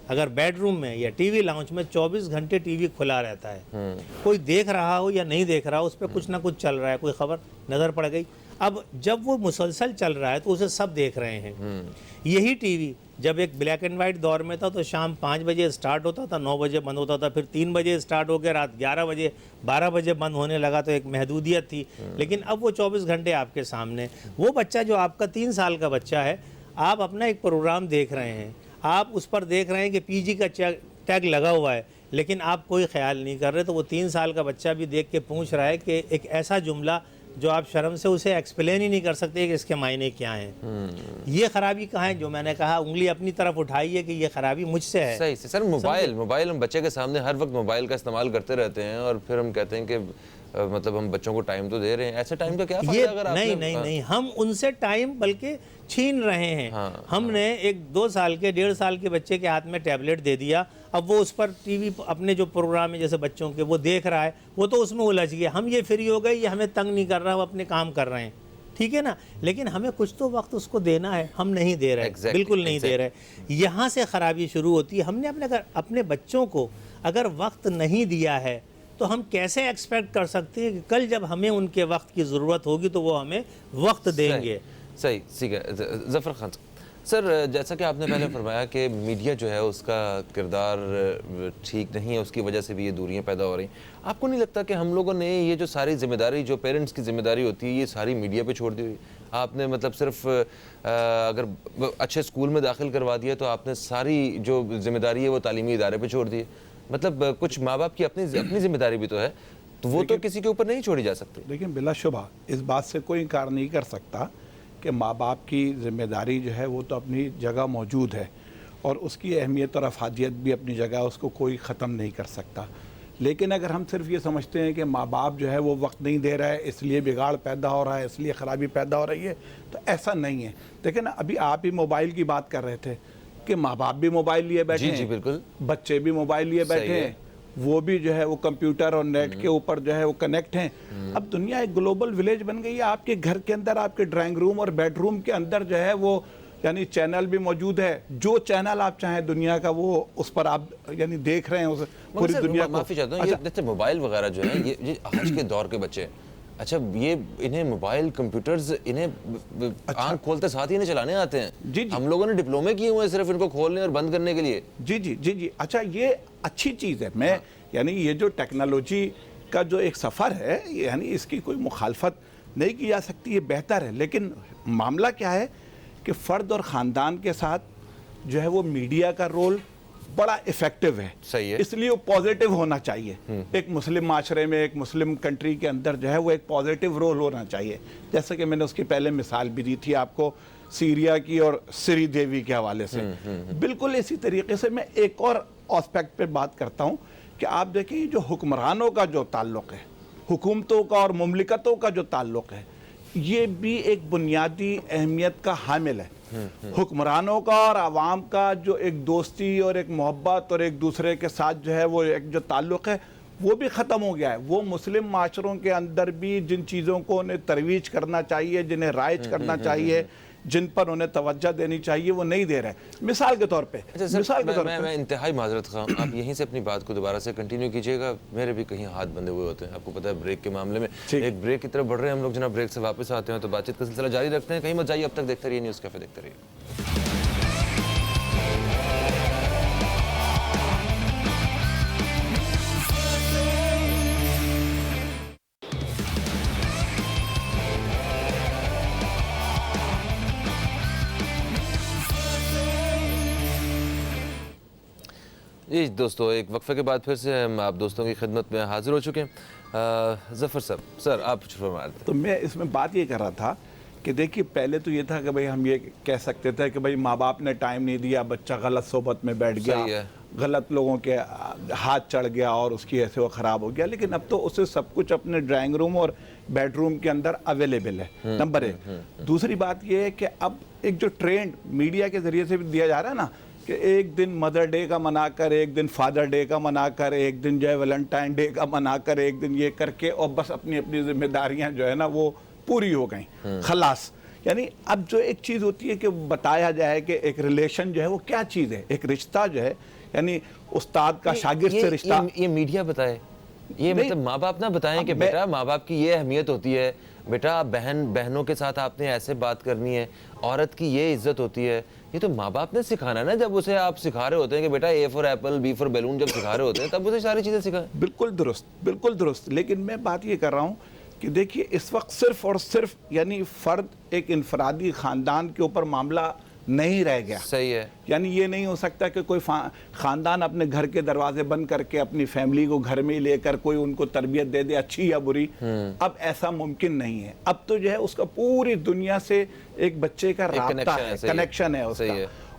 اگر بیڈ روم میں یا ٹی وی لاؤنج میں 24 گھنٹے ٹی وی کھلا رہتا ہے, کوئی دیکھ رہا ہو یا نہیں دیکھ رہا ہو, اس پہ کچھ نہ کچھ چل رہا ہے, کوئی خبر نظر پڑ گئی. اب جب وہ مسلسل چل رہا ہے تو اسے سب دیکھ رہے ہیں. یہی ٹی وی جب ایک بلیک اینڈ وائٹ دور میں تھا تو شام 5 بجے سٹارٹ ہوتا تھا, 9 بجے بند ہوتا تھا, پھر 3 بجے سٹارٹ ہو کے رات 11 بجے 12 بجے بند ہونے لگا, تو ایک محدودیت تھی. لیکن اب وہ 24 گھنٹے آپ کے سامنے. وہ بچہ جو آپ کا 3 سال کا بچہ ہے, آپ اپنا ایک پروگرام دیکھ رہے ہیں, آپ اس پر دیکھ رہے ہیں کہ PG کا ٹیگ لگا ہوا ہے, لیکن آپ کوئی خیال نہیں کر رہے. تو وہ 3 سال کا بچہ بھی دیکھ کے پوچھ رہا ہے کہ ایک ایسا جملہ جو آپ شرم سے اسے ایکسپلین ہی نہیں کر سکتے کہ اس کے معنی کیا ہیں. یہ خرابی کہاں ہے؟ جو میں نے کہا انگلی اپنی طرف اٹھائی ہے کہ یہ خرابی مجھ سے ہے. صحیح سے. سر موبائل ہم بچے کے سامنے ہر وقت موبائل کا استعمال کرتے رہتے ہیں, اور پھر ہم کہتے ہیں کہ مطلب ہم بچوں کو ٹائم تو دے رہے ہیں. ایسے ٹائم کا کیا فائدہ اگر آپ نے؟ نہیں, ہم ان سے ٹائم بلکہ چھین رہے ہیں. ہم نے ایک 2 سال کے 1.5 سال کے بچے کے ہاتھ میں ٹیبلٹ دے دیا, اب وہ اس پر ٹی وی اپنے جو پروگرام ہے جیسے بچوں کے وہ دیکھ رہا ہے, وہ تو اس میں الجھ گیا. ہم یہ فری ہو گئے, یہ ہمیں تنگ نہیں کر رہا, وہ اپنے کام کر رہے ہیں, ٹھیک ہے نا, لیکن ہمیں کچھ تو وقت اس کو دینا ہے, ہم نہیں دے رہے, بالکل نہیں دے رہے. یہاں سے خرابی شروع ہوتی ہے. ہم نے اپنے بچوں کو اگر وقت نہیں دیا ہے تو ہم کیسے ایکسپیکٹ کر سکتے ہیں کہ کل جب ہمیں ان کے وقت کی ضرورت ہوگی تو وہ ہمیں وقت دیں گے. صحیح, ٹھیک ہے. ظفر خان سر, جیسا کہ آپ نے پہلے فرمایا کہ میڈیا جو ہے اس کا کردار ٹھیک نہیں ہے, اس کی وجہ سے بھی یہ دوریاں پیدا ہو رہی ہیں. آپ کو نہیں لگتا کہ ہم لوگوں نے یہ جو ساری ذمہ داری, جو پیرنٹس کی ذمہ داری ہوتی ہے, یہ ساری میڈیا پہ چھوڑ دی ہوئی؟ آپ نے مطلب صرف اگر اچھے اسکول میں داخل کروا دیا تو آپ نے ساری جو ذمہ داری ہے وہ تعلیمی ادارے پہ چھوڑ دی. مطلب کچھ ماں باپ کی اپنی ذمہ داری بھی تو ہے, تو وہ تو کسی کے اوپر نہیں چھوڑی جا سکتی. لیکن بلا شبہ اس بات سے کوئی انکار نہیں کر سکتا کہ ماں باپ کی ذمہ داری جو ہے وہ تو اپنی جگہ موجود ہے, اور اس کی اہمیت اور افادیت بھی اپنی جگہ, اس کو کوئی ختم نہیں کر سکتا. لیکن اگر ہم صرف یہ سمجھتے ہیں کہ ماں باپ جو ہے وہ وقت نہیں دے رہا ہے اس لیے بگاڑ پیدا ہو رہا ہے, اس لیے خرابی پیدا ہو رہی ہے, تو ایسا نہیں ہے. دیکھیں نا, ابھی آپ ہی موبائل کی بات کر رہے تھے کہ ماں باپ بھی موبائل لیے بیٹھے ہیں, بالکل, بچے بھی موبائل لیے بیٹھے ہیں, وہ بھی جو ہے وہ کمپیوٹر اور نیٹ کے اوپر جو ہے وہ کنیکٹ ہیں. اب دنیا ایک گلوبل ولیج بن گئی ہے. آپ کے گھر کے اندر, آپ کے ڈرائنگ روم اور بیڈ روم کے اندر جو ہے وہ یعنی چینل بھی موجود ہے, جو چینل آپ چاہیں دنیا کا وہ اس پر آپ یعنی دیکھ رہے ہیں پوری دنیا کو. معافی چاہتا ہوں, یہ موبائل وغیرہ جو ہے یہ آج کے دور کے بچے, اچھا یہ انہیں موبائل کمپیوٹرز انہیں آنکھ کھولتے ساتھ ہی انہیں چلانے آتے ہیں؟ جی جی ہم لوگوں نے ڈپلومے کیے ہوئے ہیں صرف ان کو کھولنے اور بند کرنے کے لیے. جی جی جی جی اچھا یہ اچھی چیز ہے. میں یعنی یہ جو ٹیکنالوجی کا جو ایک سفر ہے یعنی اس کی کوئی مخالفت نہیں کی جا سکتی, یہ بہتر ہے. لیکن معاملہ کیا ہے کہ فرد اور خاندان کے ساتھ جو ہے وہ میڈیا کا رول بڑا افیکٹو ہے. صحیح ہے. اس لیے وہ پازیٹیو ہونا چاہیے. ایک مسلم معاشرے میں, ایک مسلم کنٹری کے اندر جو ہے وہ ایک پازیٹیو رول ہونا چاہیے. جیسے کہ میں نے اس کی پہلے مثال بھی دی تھی آپ کو سیریا کی اور سری دیوی کے حوالے سے. بالکل اسی طریقے سے میں ایک اور آسپیکٹ پہ بات کرتا ہوں کہ آپ دیکھیں یہ جو حکمرانوں کا جو تعلق ہے, حکومتوں کا اور مملکتوں کا جو تعلق ہے, یہ بھی ایک بنیادی اہمیت کا حامل ہے. حکمرانوں کا اور عوام کا جو ایک دوستی اور ایک محبت اور ایک دوسرے کے ساتھ جو ہے وہ ایک جو تعلق ہے وہ بھی ختم ہو گیا ہے. وہ مسلم معاشروں کے اندر بھی جن چیزوں کو انہیں ترویج کرنا چاہیے, جنہیں رائج کرنا چاہیے, جن پر انہیں توجہ دینی چاہیے, وہ نہیں دے رہے. مثال کے طور پہ میں انتہائی معذرت خواہ ہوں, آپ یہیں سے اپنی بات کو دوبارہ سے کنٹینیو کیجئے گا. میرے بھی کہیں ہاتھ بندھے ہوئے ہوتے ہیں, آپ کو پتہ ہے بریک کے معاملے میں. ایک بریک کی طرف بڑھ رہے ہیں ہم لوگ جناب, بریک سے واپس آتے ہیں تو بات چیت کا سلسلہ جاری رکھتے ہیں. کہیں مت جائیے, اب تک دیکھتے رہیے نیوز کیفے, دیکھتے رہیے. جی دوستو, ایک وقفے کے بعد پھر سے ہم آپ دوستوں کی خدمت میں حاضر ہو چکے ہیں. ظفر صاحب, سر آپ فرما رہے تھے. تو میں اس میں بات یہ کر رہا تھا کہ دیکھیے پہلے تو یہ تھا کہ بھئی ہم یہ کہہ سکتے تھے کہ بھئی ماں باپ نے ٹائم نہیں دیا, بچہ غلط صحبت میں بیٹھ گیا, غلط لوگوں کے ہاتھ چڑھ گیا اور اس کی ایسے وہ خراب ہو گیا. لیکن اب تو اسے سب کچھ اپنے ڈرائنگ روم اور بیڈ روم کے اندر اویلیبل ہے, نمبر ایک. دوسری بات یہ ہے کہ اب ایک جو ٹرینڈ میڈیا کے ذریعے سے بھی دیا جا رہا ہے نا کہ ایک دن مدر ڈے کا منا کر, ایک دن فادر ڈے کا منا کر, ایک دن جو ہے ویلنٹائن ڈے کا منا کر, ایک دن یہ کر کے اور بس اپنی اپنی ذمہ داریاں جو ہے نا وہ پوری ہو گئیں, خلاص. یعنی اب جو ایک چیز ہوتی ہے کہ بتایا جائے کہ ایک ریلیشن جو ہے وہ کیا چیز ہے, ایک رشتہ جو ہے یعنی استاد کا شاگرد سے رشتہ. یہ میڈیا بتائے, یہ مطلب ماں باپ نہ بتائیں کہ بیٹا ماں باپ کی یہ اہمیت ہوتی ہے, بیٹا بہنوں کے ساتھ آپ نے ایسے بات کرنی ہے, عورت کی یہ عزت ہوتی ہے. یہ تو ماں باپ نے سکھانا ہے نا, جب اسے آپ سکھا رہے ہوتے ہیں کہ بیٹا A for apple B for balloon جب سکھا رہے ہوتے ہیں تب اسے ساری چیزیں سکھائیں. بالکل درست, بالکل درست. لیکن میں بات یہ کر رہا ہوں کہ دیکھیے اس وقت صرف اور صرف یعنی فرد ایک انفرادی خاندان کے اوپر معاملہ نہیں رہ گیا. صحیح ہے. یعنی یہ نہیں ہو سکتا کہ کوئی خاندان اپنے گھر کے دروازے بند کر کے اپنی فیملی کو گھر میں لے کر کوئی ان کو تربیت دے دے, اچھی یا بری. اب ایسا ممکن نہیں ہے. اب تو جو ہے اس کا پوری دنیا سے ایک بچے کا رابطہ ہے, کنیکشن ہے اس کا,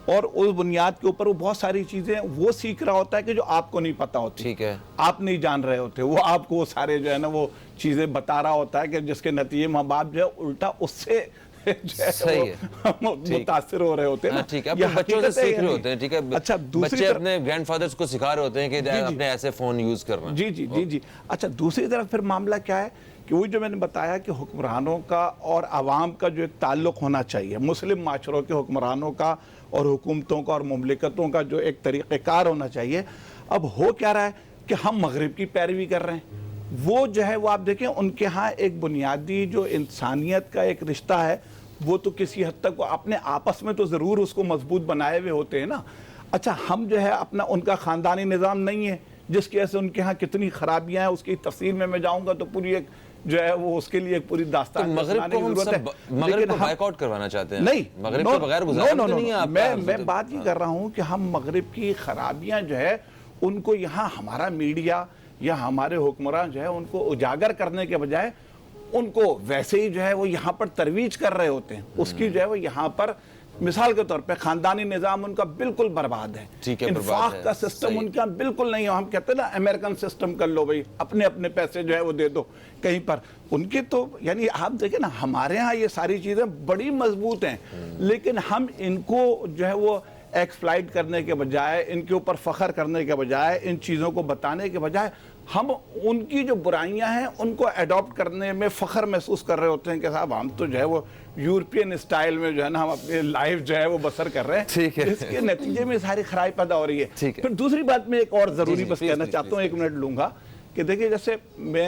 اور اس بنیاد کے اوپر وہ بہت ساری چیزیں وہ سیکھ رہا ہوتا ہے کہ جو آپ کو نہیں پتا ہوتی. ٹھیک ہے. آپ نہیں جان رہے ہوتے, وہ آپ کو سارے جو ہے نا وہ چیزیں بتا رہا ہوتا ہے کہ جس کے نتیجے ماں باپ جو ہے الٹا اس سے متاثر ہو رہے ہوتے ہیں. ٹھیک ہے, بچوں سے سیکھ رہے ہوتے ہیں. ٹھیک ہے, بچے اپنے گرینڈ فادرز کو سکھا رہے ہوتے ہیں کہ اپنے ایسے فون یوز کرنا. جی جی جی جی. اچھا دوسری طرف پھر معاملہ کیا ہے کہ وہی جو میں نے بتایا کہ حکمرانوں کا اور عوام کا جو ایک تعلق ہونا چاہیے, مسلم معاشروں کے حکمرانوں کا اور حکومتوں کا اور مملکتوں کا جو ایک طریقہ کار ہونا چاہیے. اب ہو کیا رہا ہے کہ ہم مغرب کی پیروی کر رہے ہیں. وہ جو ہے وہ آپ دیکھیں ان کے ہاں ایک بنیادی جو انسانیت کا ایک رشتہ ہے وہ تو کسی حد تک وہ اپنے آپس میں تو ضرور اس کو مضبوط بنائے ہوئے ہوتے ہیں نا. اچھا ہم جو ہے اپنا ان کا خاندانی نظام نہیں ہے جس کی وجہ سے ان کے ہاں کتنی خرابیاں ہیں, اس کی تفصیل میں جاؤں گا تو پوری ایک جو ہے وہ اس کے لیے ایک پوری داستان. مغرب کو ہم سب مغرب کو بائیک آؤٹ کروانا چاہتے ہیں. نہیں, مغرب کے بغیر گزارا نہیں ہے. میں بات یہ کر رہا ہوں کہ ہم مغرب کی خرابیاں جو ہے ان کو یہاں ہمارا میڈیا یا ہمارے حکمران جو ہے ان کو اجاگر کرنے کے بجائے ان کو ویسے ہی جو ہے وہ یہاں پر ترویج کر رہے ہوتے ہیں. اس کی جو ہے وہ یہاں پر مثال کے طور پہ خاندانی نظام ان کا بالکل برباد ہے. انفاق کا سسٹم ان کا بالکل نہیں ہے. ہم کہتے ہیں نا امریکن سسٹم کر لو بھائی, اپنے اپنے پیسے جو ہے وہ دے دو کہیں پر. ان کے تو یعنی آپ دیکھیں نا ہمارے ہاں یہ ساری چیزیں بڑی مضبوط ہیں, لیکن ہم ان کو جو ہے وہ ایکسپلائٹ کرنے کے بجائے, ان کے اوپر فخر کرنے کے بجائے, ان چیزوں کو بتانے کے بجائے ہم ان کی جو برائیاں ہیں ان کو ایڈاپٹ کرنے میں فخر محسوس کر رہے ہوتے ہیں کہ صاحب ہم تو جو ہے وہ یورپین اسٹائل میں جو ہے نا ہم اپنی لائف جو ہے وہ بسر کر رہے ہیں. اس کے نتیجے میں ساری خرابی پیدا ہو رہی ہے. پھر دوسری بات میں ایک اور ضروری بس کہنا چاہتا ہوں, 1 منٹ لوں گا, کہ دیکھیں جیسے میں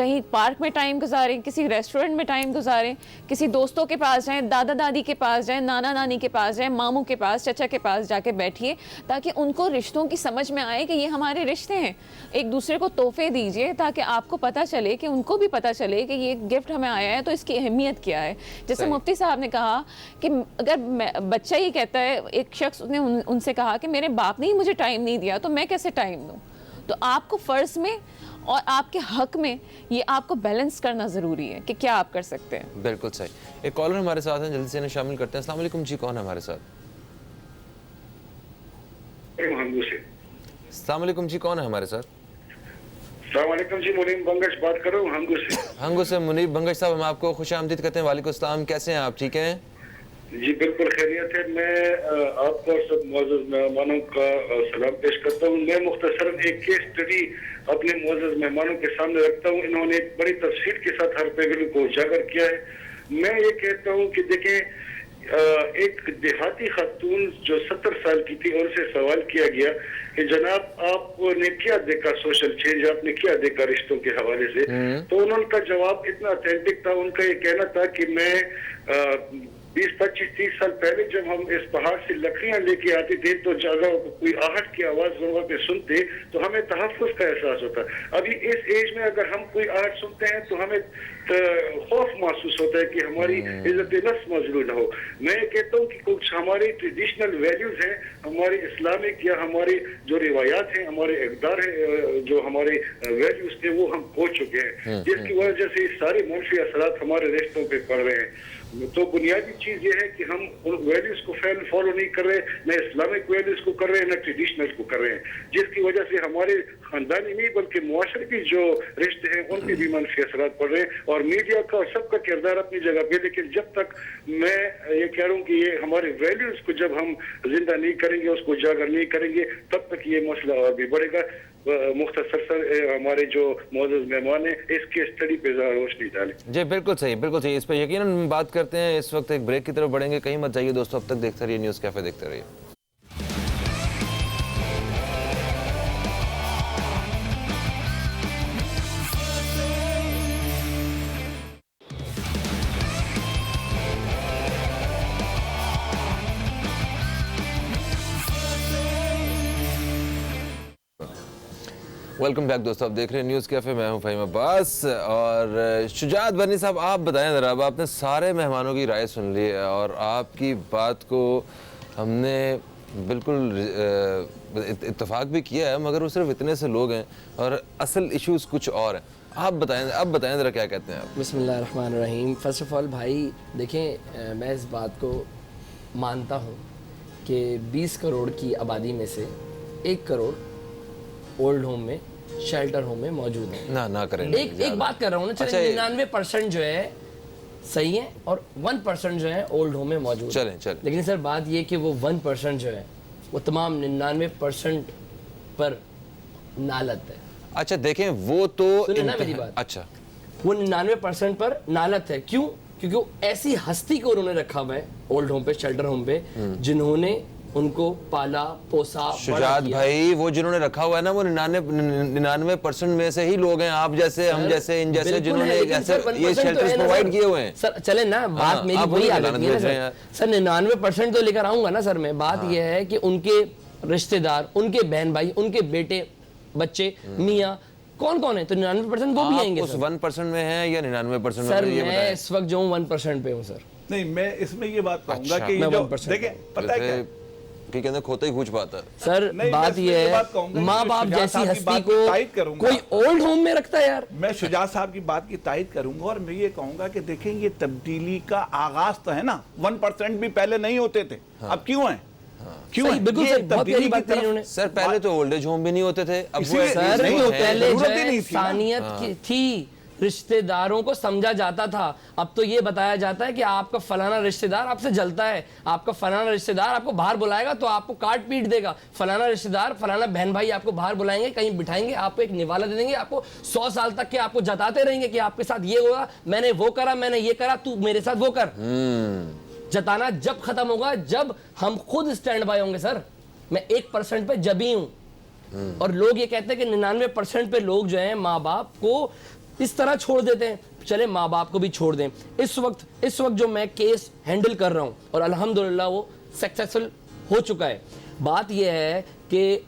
کہیں پارک میں ٹائم گزاریں, کسی ریسٹورنٹ میں ٹائم گزاریں, کسی دوستوں کے پاس جائیں, دادا دادی کے پاس جائیں, نانا نانی کے پاس جائیں, ماموں کے پاس, چچا کے پاس جا کے بیٹھیے تاکہ ان کو رشتوں کی سمجھ میں آئے کہ یہ ہمارے رشتے ہیں. ایک دوسرے کو تحفے دیجیے تاکہ آپ کو پتہ چلے, کہ ان کو بھی پتہ چلے کہ یہ گفٹ ہمیں آیا ہے تو اس کی اہمیت کیا ہے. جیسے مفتی صاحب نے کہا کہ اگر بچہ یہ کہتا ہے, ایک شخص نے ان سے کہا کہ میرے باپ نے ہی مجھے ٹائم نہیں دیا تو میں کیسے ٹائم دوں. تو آپ کو فرض میں اور آپ کے حق میں یہ آپ کو بیلنس کرنا ضروری ہے کہ کیا آپ کر سکتے ہیں. بالکل صحیح. ایک کالر ہمارے ساتھ ہیں, جلدی سے انہیں شامل کرتے ہیں. السلام علیکم جی, کون ہے ہمارے ساتھ؟ السلام علیکم جی, کون ہے ہمارے ساتھ؟ السلام علیکم جی, منیب بنگش بات کر رہا ہوں ہنگو سے. ہنگو سے منیب بنگش صاحب, ہم آپ کو خوش آمدید کہتے ہیں. وعلیکم السلام, کیسے ہیں آپ, ٹھیک ہیں؟ جی بالکل خیریت ہے. میں آپ کو سب معزز مہمانوں کا سلام پیش کرتا ہوں. میں مختصراً ایک کیس اسٹڈی اپنے معزز مہمانوں کے سامنے رکھتا ہوں. انہوں نے ایک بڑی تفصیل کے ساتھ ہر پہلو کو اجاگر کیا ہے. میں یہ کہتا ہوں کہ دیکھیں, ایک دیہاتی خاتون جو 70 سال کی تھی, اور سے سوال کیا گیا کہ جناب آپ نے کیا دیکھا سوشل چینج, آپ نے کیا دیکھا رشتوں کے حوالے سے, تو انہوں کا جواب اتنا اتھینٹک تھا. ان کا یہ کہنا تھا کہ میں 20, 25, 30 سال پہلے جب ہم اس پہاڑ سے لکڑیاں لے کے آتے تھے تو جگہ کوئی آہٹ کی آواز وہاں پہ سنتے تو ہمیں تحفظ کا احساس ہوتا. ابھی اس ایج میں اگر ہم کوئی آہٹ سنتے ہیں تو ہمیں خوف محسوس ہوتا ہے کہ ہماری عزت نفس مظلوم نہ ہو. میں یہ کہتا ہوں کہ کچھ ہماری ٹریڈیشنل ویلیوز ہیں, ہماری اسلامک یا ہماری جو روایات ہیں, ہمارے اقدار ہیں, جو ہمارے ویلیوز تھے وہ ہم کھو چکے ہیں, جس کی وجہ سے سارے منفی اثرات ہمارے رشتوں پہ پڑ رہے ہیں. تو بنیادی چیز یہ ہے کہ ہم ان ویلیوز کو فالو نہیں کر رہے, نہ اسلامک ویلیوز کو کر رہے ہیں, نہ ٹریڈیشنل کو کر رہے ہیں, جس کی وجہ سے ہمارے خاندانی نہیں بلکہ معاشرتی جو رشتے ہیں ان پہ بھی منفی اثرات پڑ رہے ہیں. اور میڈیا کا سب کا کردار اپنی جگہ پہ, لیکن جب تک میں یہ کہہ رہا ہوں کہ یہ ہمارے ویلیوز کو جب ہم زندہ نہیں کریں گے, اس کو اجاگر نہیں کریں گے, تب تک یہ مسئلہ اور بھی بڑھے گا. مختصر سر ہمارے جو معزز مہمان ہیں اس کے اسٹڈی پہ ذرا روشنی ڈالیں. جی بالکل صحیح, بالکل صحیح. اس پہ یقیناً بات کرتے ہیں. اس وقت ایک بریک کی طرف بڑھیں گے, کہیں مت جائیے دوستو, اب تک دیکھتے رہیے نیوز کیفے, دیکھتے رہیے. ویلکم بیک دوستو, آپ دیکھ رہے ہیں نیوز کیفے, میں ہوں فہیم عباس. اور شجاعت بنی صاحب, آپ بتائیں ذرا, اب آپ نے سارے مہمانوں کی رائے سن لی اور آپ کی بات کو ہم نے بالکل اتفاق بھی کیا ہے, مگر وہ صرف اتنے سے لوگ ہیں اور اصل ایشوز کچھ اور ہیں. آپ بتائیں ذرا کیا کہتے ہیں آپ. بسم اللہ الرحمن الرحیم. فرسٹ آف آل بھائی دیکھیں, میں اس بات کو مانتا ہوں کہ 20 کروڑ کی آبادی میں سے 1 کروڑ اولڈ ہوم میں, شیلٹر ہوم میں موجود ہیں. نہ کریں, ایک بات کر رہا ہوں نا, چلیں 99% جو ہے صحیح ہے اور 1% جو ہے اولڈ ہوم میں موجود ہے. چلیں. لیکن سر بات یہ کہ وہ 1% جو ہے وہ تمام 99% پر نالت ہے. اچھا دیکھیں, وہ تو سنیں نا میری بات, اچھا وہ 99% پر نالت ہے. کیوں؟ کیونکہ وہ ایسی ہستی کو انہوں نے رکھا ہوا ہے اولڈ ہوم پہ, شیلٹر ہوم پہ, جنہوں نے ان کو پالا پوسا. شجاعت بھائی, وہ جنہوں نے رکھا ہوا ہے نا, وہ 99% میں سے ہی لوگ ہیں, آپ جیسے, ہم جیسے, ان جیسے, جنہوں نے یہ شیلٹرز پرووائڈ کیے ہوئے ہیں. سر چلیں نا, بات میری وہی آ جاتی ہے نا سر. 99% تو لے کر آؤں گا نا سر میں. بات یہ ہے کہ ان کے رشتہ دار, ان کے بہن بھائی, ان کے بیٹے بچے, میاں کون ہے, تو 99% وہ بھی آئیں گے. اس 1% میں ہیں یا 99% سر میں اس وقت جو ہوں 1% پہ ہوں سر. نہیں, میں اس میں یہ بات کہوں گا کہ دیکھیں پتہ ہے کیا کہ کہتے کھوتا ہی کھوچ پاتا ہے. سر بات یہ ہے, ماں باپ جیسی ہستی کو کوئی اولڈ ہوم میں رکھتا ہے یار. میں شجاعت صاحب کی بات کی تائید کروں گا, اور میں یہ کہوں گا کہ دیکھیں یہ تبدیلی کا آغاز تو ہے نا, 1% بھی پہلے نہیں ہوتے تھے, اب کیوں ہیں؟ کیوں ہے؟ بالکل صحیح, بہت پیاری بات کہی انہوں نے. سر پہلے تو اولڈ ایج ہوم بھی نہیں ہوتے تھے, اب وہ سر پہلے جو ہے انسانیت تھی, رشتہ داروں کو سمجھا جاتا تھا. اب تو یہ بتایا جاتا ہے کہ آپ کا فلانا رشتہ دار آپ سے جلتا ہے, آپ کا فلانا رشتہ دار آپ کو باہر بلائے گا تو آپ کو کاٹ پیٹ دے گا, فلانا رشتہ دار, فلانا بہن بھائی آپ کو باہر بلائیں گے, کہیں بٹھائیں گے, آپ کو ایک نوالا دے دیں گے, آپ کو 100 سال تک کے آپ کو جتاتے رہیں گے کہ آپ کے ساتھ یہ ہوگا, میں نے وہ کرا, میں نے یہ کرا, تو میرے ساتھ وہ کر. جتانا جب ختم ہوگا جب ہم خود اسٹینڈ بائی ہوں گے. سر میں 1% پہ جبھی ہوں, اور لوگ یہ کہتے ہیں کہ 99% پہ لوگ جو ہیں ماں باپ کو اس طرح چھوڑ دیتے ہیں. چلے ماں باپ کو بھی چھوڑ دیں. اس وقت جو میں کیس ہینڈل کر رہا ہوں اور الحمدللہ وہ سکسیسفل ہو چکا ہے. بات یہ ہے کہ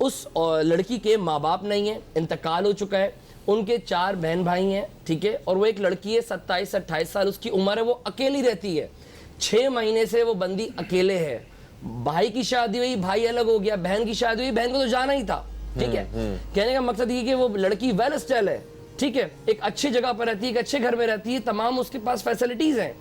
اس لڑکی کے ماں باپ نہیں ہیں, انتقال ہو چکا ہے. ان کے 4 بہن بھائی ہیں, ٹھیک ہے, اور وہ ایک لڑکی ہے 27-28 سال اس کی عمر ہے, وہ اکیلی رہتی ہے. 6 مہینے سے وہ بندی اکیلے ہے. بھائی کی شادی ہوئی, بھائی الگ ہو گیا, بہن کی شادی ہوئی, بہن کو تو جانا ہی تھا, ٹھیک ہے. کہنے کا مقصد یہ کہ وہ لڑکی ویل اسٹائل ہے, ٹھیک ہے, ایک اچھی جگہ پر رہتی ہے, ایک اچھے گھر میں رہتی ہے, تمام اس کے پاس فیسلٹیز ہیں.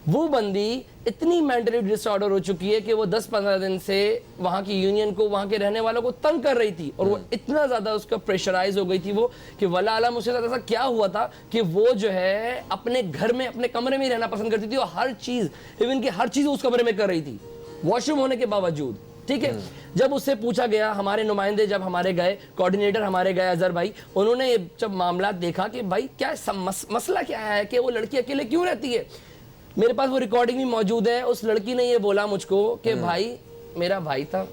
وہ بندی اتنی مینٹلی ڈس آرڈر ہو چکی ہے کہ وہ 10-15 دن سے وہاں کی یونین کو, وہاں کے رہنے والوں کو تنگ کر رہی تھی, اور وہ اتنا زیادہ اس کا پریشرائز ہو گئی تھی وہ کہ واللہ عالم اس کے ساتھ ایسا کیا ہوا تھا کہ وہ جو ہے اپنے گھر میں, اپنے کمرے میں رہنا پسند کرتی تھی, اور ہر چیز, ایون کہ ہر چیز اس کمرے میں کر رہی تھی, واش روم ہونے کے باوجود, ٹھیک ہے. جب اس سے پوچھا گیا, ہمارے نمائندے جب ہمارے گئے, کوارڈینیٹر ہمارے گئے اظہر بھائی, انہوں نے جب معاملات دیکھا کہ بھائی کیا مسئلہ کیا ہے کہ وہ لڑکی اکیلے کیوں رہتی ہے. میرے پاس وہ ریکارڈنگ بھی موجود ہے. اس لڑکی نے یہ بولا مجھ کو کہ بھائی میرا بھائی تھا,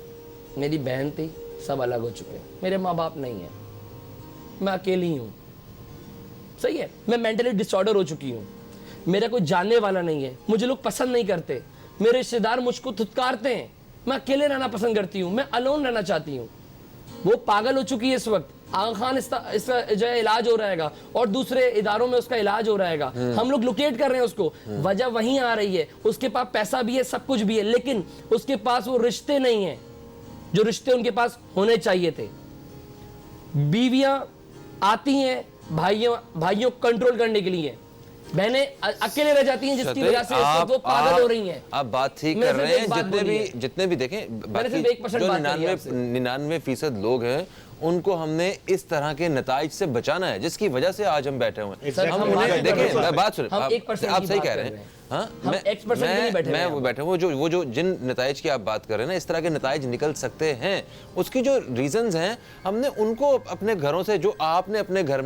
میری بہن تھی, سب الگ ہو چکے, میرے ماں باپ نہیں ہیں, میں اکیلی ہوں, صحیح ہے, میں مینٹلی ڈس آرڈر ہو چکی ہوں, میرا کوئی جاننے والا نہیں ہے, مجھے لوگ پسند نہیں کرتے, میرے رشتے دار مجھ کو دھتکارتے ہیں, میں اکیلے رہنا پسند کرتی ہوں, میں الون رہنا چاہتی ہوں. وہ پاگل ہو چکی ہے اس وقت. آغا خان اس کا جو ہے علاج ہو رہے گا, اور دوسرے اداروں میں اس کا علاج ہو رہے گا, ہم لوگ لوکیٹ کر رہے ہیں اس کو. وجہ وہیں آ رہی ہے, اس کے پاس پیسہ بھی ہے, سب کچھ بھی ہے, لیکن اس کے پاس وہ رشتے نہیں ہیں جو رشتے ان کے پاس ہونے چاہیے تھے. بیویاں آتی ہیں بھائیوں کنٹرول کرنے کے لیے, بہنیں اکیلے رہ جاتی ہیں, جس کی وجہ سے وہ پاگل ہو رہی ہیں. آپ بات ٹھیک کر رہے ہیں. جتنے بھی دیکھیں, جو 99% لوگ ہیں ان کو ہم نے اس طرح کے نتائج سے بچانا ہے, جس کی وجہ سے آج ہم بیٹھے ہوئے ہیں. دیکھیں بات سنیں, آپ صحیح کہہ رہے ہیں. ہاں, میں وہ بیٹھے ہوں, وہ جو جن نتائج کی آپ بات کر رہے ہیں نا, اس طرح کے نتائج نکل سکتے ہیں. اس کی جو ریزنز ہیں, ہم نے ان کو اپنے گھروں سے, جو آپ نے اپنے گھر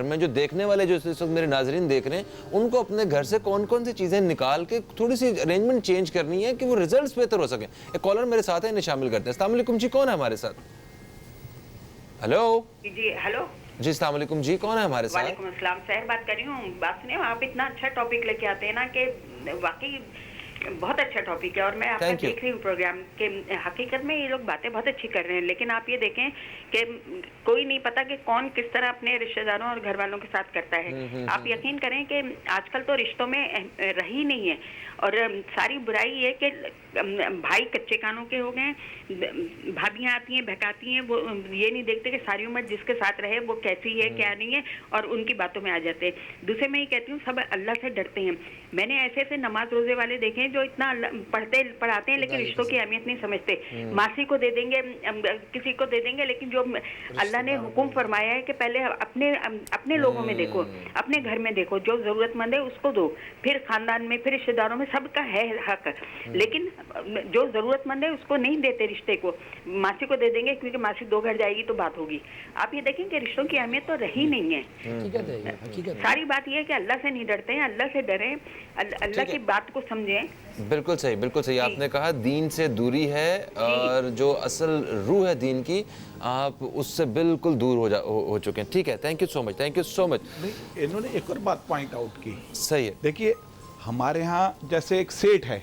میں جو دیکھنے والے, جو اس وقت میرے ناظرین دیکھ رہے ہیں, ان کو اپنے گھر سے کون کون سی چیزیں نکال کے تھوڑی سی ارینجمنٹ چینج کرنی ہے کہ وہ ریزلٹس بہتر ہو سکیں. ایک کالر میرے ساتھ ہے, انہیں شامل کرتے ہیں. السلام علیکم جی, کون ہے ہمارے ساتھ؟ ہیلو جی, ہیلو جی, السلام علیکم جی, کون ہے ہمارے ساتھ؟ وعلیکم السلام, سحر بات کر رہی ہوں. بات سنیں, آپ اتنا اچھا ٹاپک لے کے آتے ہیں نا کہ واقعی بہت اچھا ٹاپک ہے, اور میں آپ کا دیکھ رہی ہوں پروگرام کہ حقیقت میں یہ لوگ باتیں بہت اچھی کر رہے ہیں, لیکن آپ یہ دیکھیں کہ کوئی نہیں پتا کہ کون کس طرح اپنے رشتہ داروں اور گھر والوں کے ساتھ کرتا ہے. آپ یقین کریں کہ آج کل تو رشتوں میں رہی نہیں ہے, اور ساری برائی یہ کہ بھائی کچے کانوں کے ہو گئے, بھابیاں آتی ہیں بہکاتی ہیں, وہ یہ نہیں دیکھتے کہ ساری عمر جس کے ساتھ رہے وہ کیسی ہے کیا نہیں ہے, اور ان کی باتوں میں آ جاتے ہیں. دوسرے میں یہ کہتی ہوں سب اللہ سے ڈرتے ہیں. میں نے ایسے نماز روزے والے دیکھے ہیں جو اتنا پڑھاتے ہیں لیکن رشتوں کی اہمیت نہیں سمجھتے. ماسی کو دے دیں گے, کسی کو دے دیں گے, لیکن جو اللہ نے حکم فرمایا ہے کہ پہلے اپنے لوگوں میں دیکھو, اپنے گھر میں دیکھو, جو ضرورت مند ہے اس کو دو, پھر خاندان میں, پھر رشتے داروں میں, سب کا ہے حق. لیکن جو ضرورت مند ہے اس کو نہیں دیتے رشتے کو, ماسی کو دے دیں گے کیونکہ ماسی 2 گھر جائے گی تو بات ہوگی. آپ یہ دیکھیں کہ رشتوں کی اہمیت تو رہی نہیں ہے. ساری بات یہ ہے کہ اللہ سے نہیں ڈرتے ہیں, اللہ سے ڈریں, اللہ کی بات کو سمجھیں. بالکل صحیح, بالکل صحیح. آپ نے کہا دین سے دوری ہے, اور جو اصل روح ہے دین کی, آپ اس سے بالکل دور ہو چکے ہیں. ٹھیک ہے, thank you so much, thank you so much. انہوں نے ایک اور بات پوائنٹ آؤٹ کی. صحیح ہے. دیکھیے ہمارے ہاں جیسے ایک سیٹ ہے,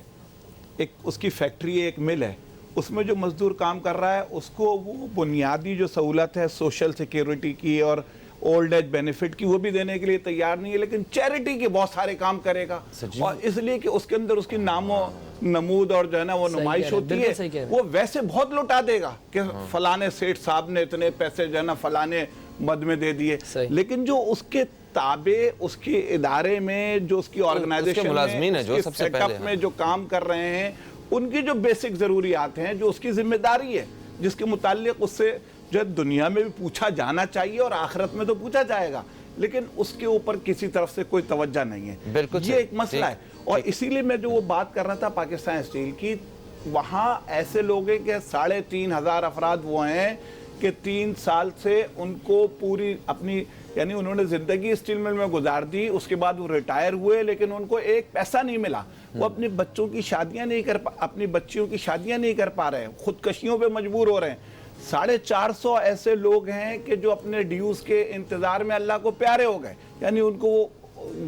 ایک اس کی فیکٹری ہے, ایک مل ہے, اس میں جو مزدور کام کر رہا ہے اس کو وہ بنیادی جو سہولت ہے سوشل سیکیورٹی کی اور اولڈ ایج بینیفٹ کی وہ بھی دینے کے لیے تیار نہیں ہے, لیکن چیریٹی کے بہت سارے کام کرے گا, اور اس لیے کہ اس کے اندر اس کی نام و نمود اور جو ہے نا وہ نمائش ہوتی ہے, وہ ویسے بہت لوٹا دے گا کہ فلانے سیٹ صاحب نے اتنے پیسے جو ہے نا فلانے مد میں دے دیے, لیکن جو اس کے تابع اس کے ادارے میں, جو اس کی آرگنائزیشن میں, اس کے سیٹ اپ میں جو کام کر رہے ہیں, ان کی جو بیسک ضروریات ہیں, جو اس کی ذمہ داری ہے, جس کے متعلق اس سے جو دنیا میں بھی پوچھا جانا چاہیے اور آخرت میں تو پوچھا جائے گا, لیکن اس کے اوپر کسی طرف سے کوئی توجہ نہیں ہے. یہ ایک مسئلہ ہے, اور اسی لیے میں جو وہ بات کر رہا تھا پاکستان اسٹیل کی, وہاں ایسے لوگ ہیں کہ 3,500 افراد وہ ہیں کہ 3 سال سے ان کو پوری اپنی, یعنی انہوں نے زندگی اسٹیل مل میں گزار دی, اس کے بعد وہ ریٹائر ہوئے, لیکن ان کو ایک پیسہ نہیں ملا. وہ اپنے بچوں کی شادیاں نہیں اپنی بچیوں کی شادیاں نہیں کر پا رہے ہیں, خودکشیوں پہ مجبور ہو رہے ہیں. 450 ایسے لوگ ہیں کہ جو اپنے ڈیوز کے انتظار میں اللہ کو پیارے ہو گئے, یعنی ان کو